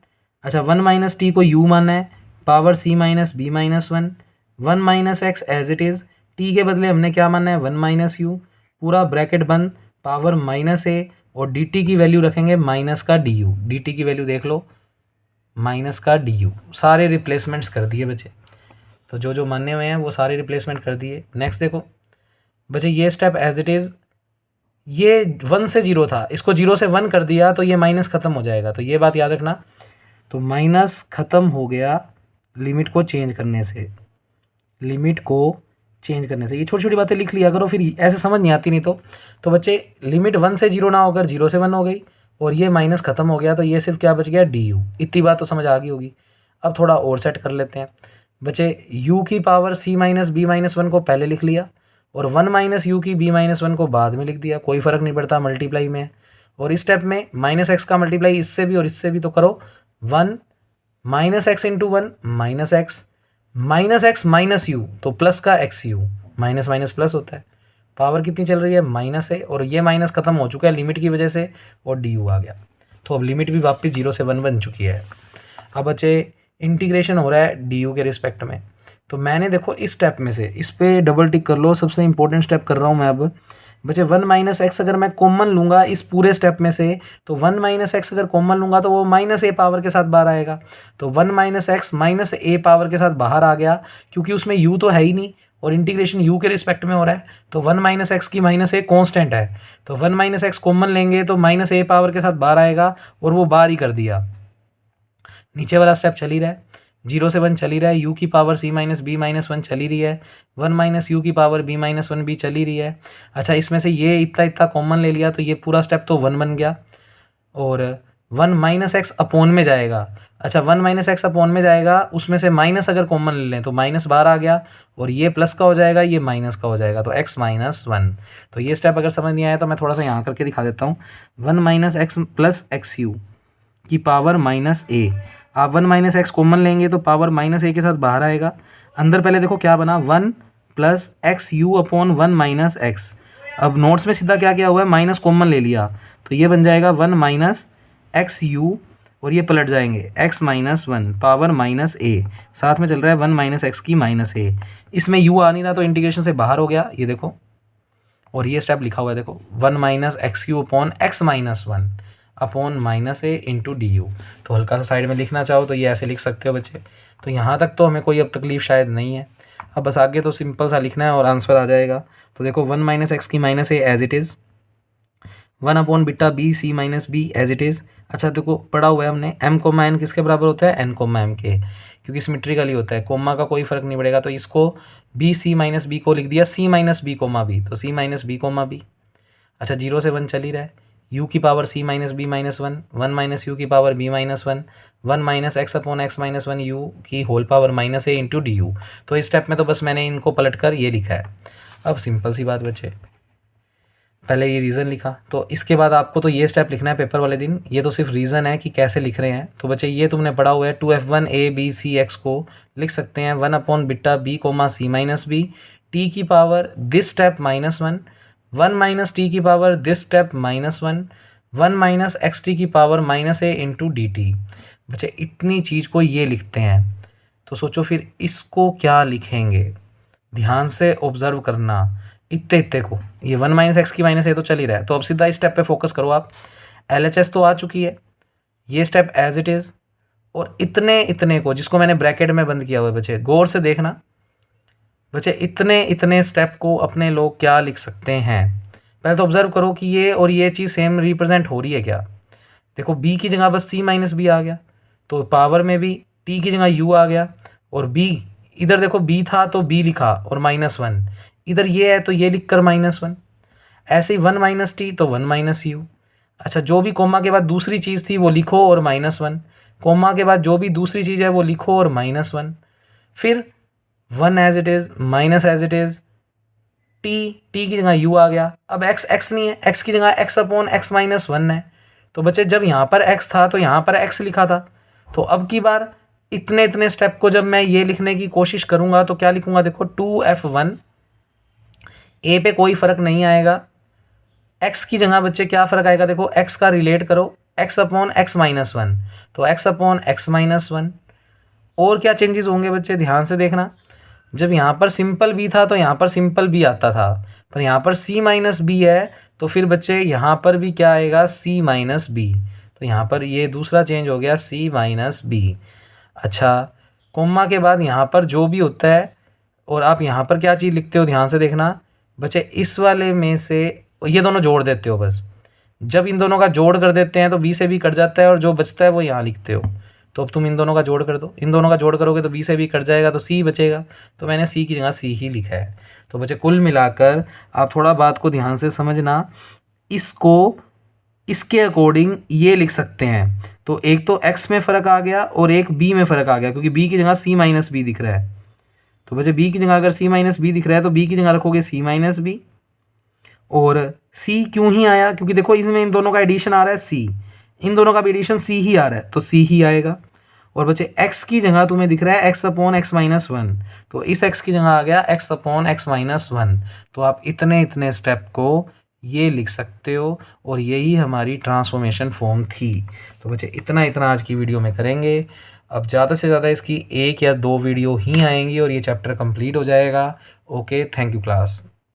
अच्छा 1 माइनस टी को यू माना है, power C minus B minus 1, 1 minus X as it is, T के बदले हमने क्या माना है 1 माइनस यू, पूरा ब्रैकेट बंद, पावर माइनस ए, और डी टी की वैल्यू रखेंगे माइनस का डी यू, डी टी की वैल्यू देख लो माइनस का डी यू। सारे रिप्लेसमेंट्स कर दिए बच्चे, तो जो जो माने हुए हैं वो सारे रिप्लेसमेंट कर दिए। नेक्स्ट देखो बच्चे ये स्टेप एज इट इज़, ये 1 से 0 था, इसको 0 से 1 कर दिया तो ये माइनस ख़त्म हो जाएगा, तो ये बात याद रखना। तो माइनस ख़त्म हो गया लिमिट को चेंज करने से, लिमिट को चेंज करने से। ये छोटी छोटी बातें लिख लिया करो, फिर ऐसे समझ नहीं आती नहीं तो बच्चे लिमिट 1 से 0 ना होकर 0 से 1 हो गई, और ये माइनस ख़त्म हो गया, तो ये सिर्फ क्या बच गया डी यू। इतनी बात तो समझ आ गई होगी। अब थोड़ा और सेट कर लेते हैं बच्चे, u की power c minus B minus 1 को पहले लिख लिया, और 1 माइनस यू की b माइनस 1 को बाद में लिख दिया, कोई फ़र्क नहीं पड़ता, मल्टीप्लाई में। और इस स्टेप में माइनस एक्स का मल्टीप्लाई इससे भी और इससे भी, तो करो 1 minus x into 1 minus x minus you, तो प्लस का x you, minus minus plus होता है, पावर कितनी चल रही है माइनस है, और ये माइनस ख़त्म हो चुका है लिमिट की वजह से, और डी यू आ गया, तो अब लिमिट भी वापस 0 से 1 बन चुकी है। अब बच्चे इंटीग्रेशन हो रहा है डी यू के रिस्पेक्ट में, तो मैंने देखो इस स्टेप में से इस पर डबल टिक कर लो, सबसे इंपॉर्टेंट स्टेप कर रहा हूँ मैं अब बच्चे। 1 माइनस एक्स अगर मैं कॉमन लूँगा इस पूरे स्टेप में से, तो 1 माइनस एक्स अगर कॉमन लूँगा तो वो माइनस ए पावर के साथ बाहर आएगा, तो 1 माइनस एक्स माइनस ए पावर के साथ बाहर आ गया, क्योंकि उसमें यू तो है ही नहीं और इंटीग्रेशन यू के रिस्पेक्ट में हो रहा है, तो 1 माइनस एक्स की माइनस ए कॉन्स्टेंट है, तो 1 माइनस एक्स कॉमन लेंगे तो माइनस ए पावर के साथ बाहर आएगा, और वो बाहर ही कर दिया। नीचे वाला स्टेप चल ही रहा है, 0 से 1 चल ही रहा है, u की power c minus B minus 1 चली रही है, 1 माइनस यू की पावर b माइनस 1 भी चली रही है। अच्छा इसमें से ये इतना इतना कॉमन ले लिया, तो ये पूरा स्टेप तो 1 बन गया, और 1 माइनस एक्स अपॉन में जाएगा। अच्छा 1 माइनस एक्स अपॉन में जाएगा, उसमें से माइनस अगर कॉमन ले लें तो माइनस बाहर आ गया, और ये प्लस का हो जाएगा, ये माइनस का हो जाएगा, तो x माइनस 1। तो ये स्टेप अगर समझ नहीं आया तो मैं थोड़ा सा यहाँ करके दिखा देता हूँ। 1 minus x plus x you की पावर माइनस ए, आप 1 माइनस एक्स कॉमन लेंगे तो पावर माइनस ए के साथ बाहर आएगा, अंदर पहले देखो क्या बना 1 plus x you upon 1 minus x. अब नोट्स में सीधा क्या किया हुआ है माइनस कॉमन ले लिया, तो ये बन जाएगा 1 माइनस एक्स यू, और ये पलट जाएंगे x माइनस 1 पावर माइनस ए, साथ में चल रहा है 1 माइनस एक्स की माइनस ए, इसमें u आ नहीं रहा तो इंटीग्रेशन से बाहर हो गया, ये देखो। और ये स्टेप लिखा हुआ है देखो 1 minus x you upon X minus 1 upon minus A into D U. तो हल्का सा साइड में लिखना चाहो तो ये ऐसे लिख सकते हो बच्चे। तो यहाँ तक तो हमें कोई अब तकलीफ शायद नहीं है, अब बस आगे तो सिंपल सा लिखना है और आंसर आ जाएगा। तो देखो 1 माइनस एक्स की minus A as it is, 1 upon beta B C minus B as it is. अच्छा देखो पढ़ा हुआ है हमने m कोमा n किसके बराबर होता है n कोमा m के, क्योंकि सिमेट्रिकली होता है, कोमा का कोई फ़र्क नहीं पड़ेगा, तो इसको बी सी माइनस बी को लिख दिया सी माइनस बी कोमा बी, तो C minus B comma B. अच्छा 0 से 1 चल ही रहा है, u की power c minus B minus 1, 1 minus U की power b minus 1, 1 minus X upon X minus 1 u की होल पावर माइनस ए इंटू डी यू। तो इस स्टेप में तो बस मैंने इनको पलट कर ये लिखा है। अब सिंपल सी बात बच्चे, पहले ये रीज़न लिखा, तो इसके बाद आपको तो ये स्टेप लिखना है पेपर वाले दिन, ये तो सिर्फ रीज़न है कि कैसे लिख रहे हैं। तो बच्चे ये तुमने पढ़ा हुआ है 2f1 a b c x को लिख सकते हैं 1 upon beta b comma c minus B, T की power this step minus 1, 1 minus T की power this step minus 1, 1 minus x T की पावर माइनस ए इंटू डी टी। बच्चे इतनी चीज़ को ये लिखते हैं, तो सोचो फिर इसको क्या लिखेंगे, ध्यान से ऑब्जर्व करना इतने इतने को। ये 1 माइनस एक्स की माइनस ए तो चल ही रहा है, तो अब सीधा इस स्टेप पे फोकस करो आप। LHS तो आ चुकी है, ये स्टेप एज इट इज़, और इतने इतने को जिसको मैंने ब्रैकेट में बंद किया हुआ है बच्चे गौर से देखना बच्चे, इतने इतने स्टेप को अपने लोग क्या लिख सकते हैं। पहले तो ऑब्जर्व करो कि ये और ये चीज़ सेम रिप्रेजेंट हो रही है क्या। देखो b की जगह बस c माइनस बी आ गया, तो पावर में भी t की जगह u आ गया, और b इधर देखो b था तो b लिखा और माइनस 1, इधर ये है तो ये लिख कर माइनस 1, ऐसे ही 1 माइनस टी तो 1 माइनस यू। अच्छा जो भी कोमा के बाद दूसरी चीज़ थी वो लिखो और माइनस 1, कोमा के बाद जो भी दूसरी चीज़ है वो लिखो और -1, फिर 1 as it is, minus as it is, T की जगह u आ गया। अब x नहीं है, x की जगह x/x-1 है। तो बच्चे जब यहाँ पर x था तो यहाँ पर x लिखा था। तो अब की बार इतने इतने स्टेप को जब मैं ये लिखने की कोशिश करूँगा तो क्या लिखूँगा, देखो 2f1, ए पे कोई फ़र्क नहीं आएगा। x की जगह बच्चे क्या फ़र्क आएगा, देखो x का रिलेट करो x/x-1, तो x/x-1। और क्या चेंजेस होंगे बच्चे, ध्यान से देखना। जब यहाँ पर सिंपल b था तो यहाँ पर सिंपल b आता था, पर यहाँ पर c-b है तो फिर बच्चे यहाँ पर भी क्या आएगा, c-b। तो यहाँ पर ये दूसरा चेंज हो गया c-b। अच्छा, कोमा के बाद यहाँ पर जो भी होता है, और आप यहाँ पर क्या चीज़ लिखते हो, ध्यान से देखना बच्चे। इस वाले में से ये दोनों जोड़ देते हो बस। जब इन दोनों का जोड़ कर देते हैं तो b से b कट जाता है और जो बचता है वो यहाँ लिखते हो। तो अब तुम इन दोनों का जोड़ कर दो, इन दोनों का जोड़ करोगे तो b से b कट जाएगा तो c बचेगा। तो मैंने c की जगह c ही लिखा है। तो बच्चे कुल मिलाकर आप थोड़ा बात को ध्यान से समझना, इसको इसके अकॉर्डिंग ये लिख सकते हैं। तो एक तो x में फ़र्क आ गया और एक b में फ़र्क आ गया, क्योंकि b की जगह c-b दिख रहा है। तो बच्चे b की जगह अगर c-b दिख रहा है तो b की जगह रखोगे c-b। और c क्यों ही आया, क्योंकि देखो इसमें इन दोनों का एडिशन आ रहा है c, इन दोनों का भी एडिशन c ही आ रहा है तो c ही आएगा। और बच्चे x की जगह तुम्हें दिख रहा है x/x-1, तो इस x की जगह आ गया x/x-1। तो आप इतने इतने स्टेप को ये लिख सकते हो और यही हमारी ट्रांसफॉर्मेशन फॉर्म थी। तो बच्चे इतना इतना आज की वीडियो में करेंगे। अब ज़्यादा से ज़्यादा इसकी 1 या 2 वीडियो ही आएंगी और ये चैप्टर कंप्लीट हो जाएगा। Okay, thank you class.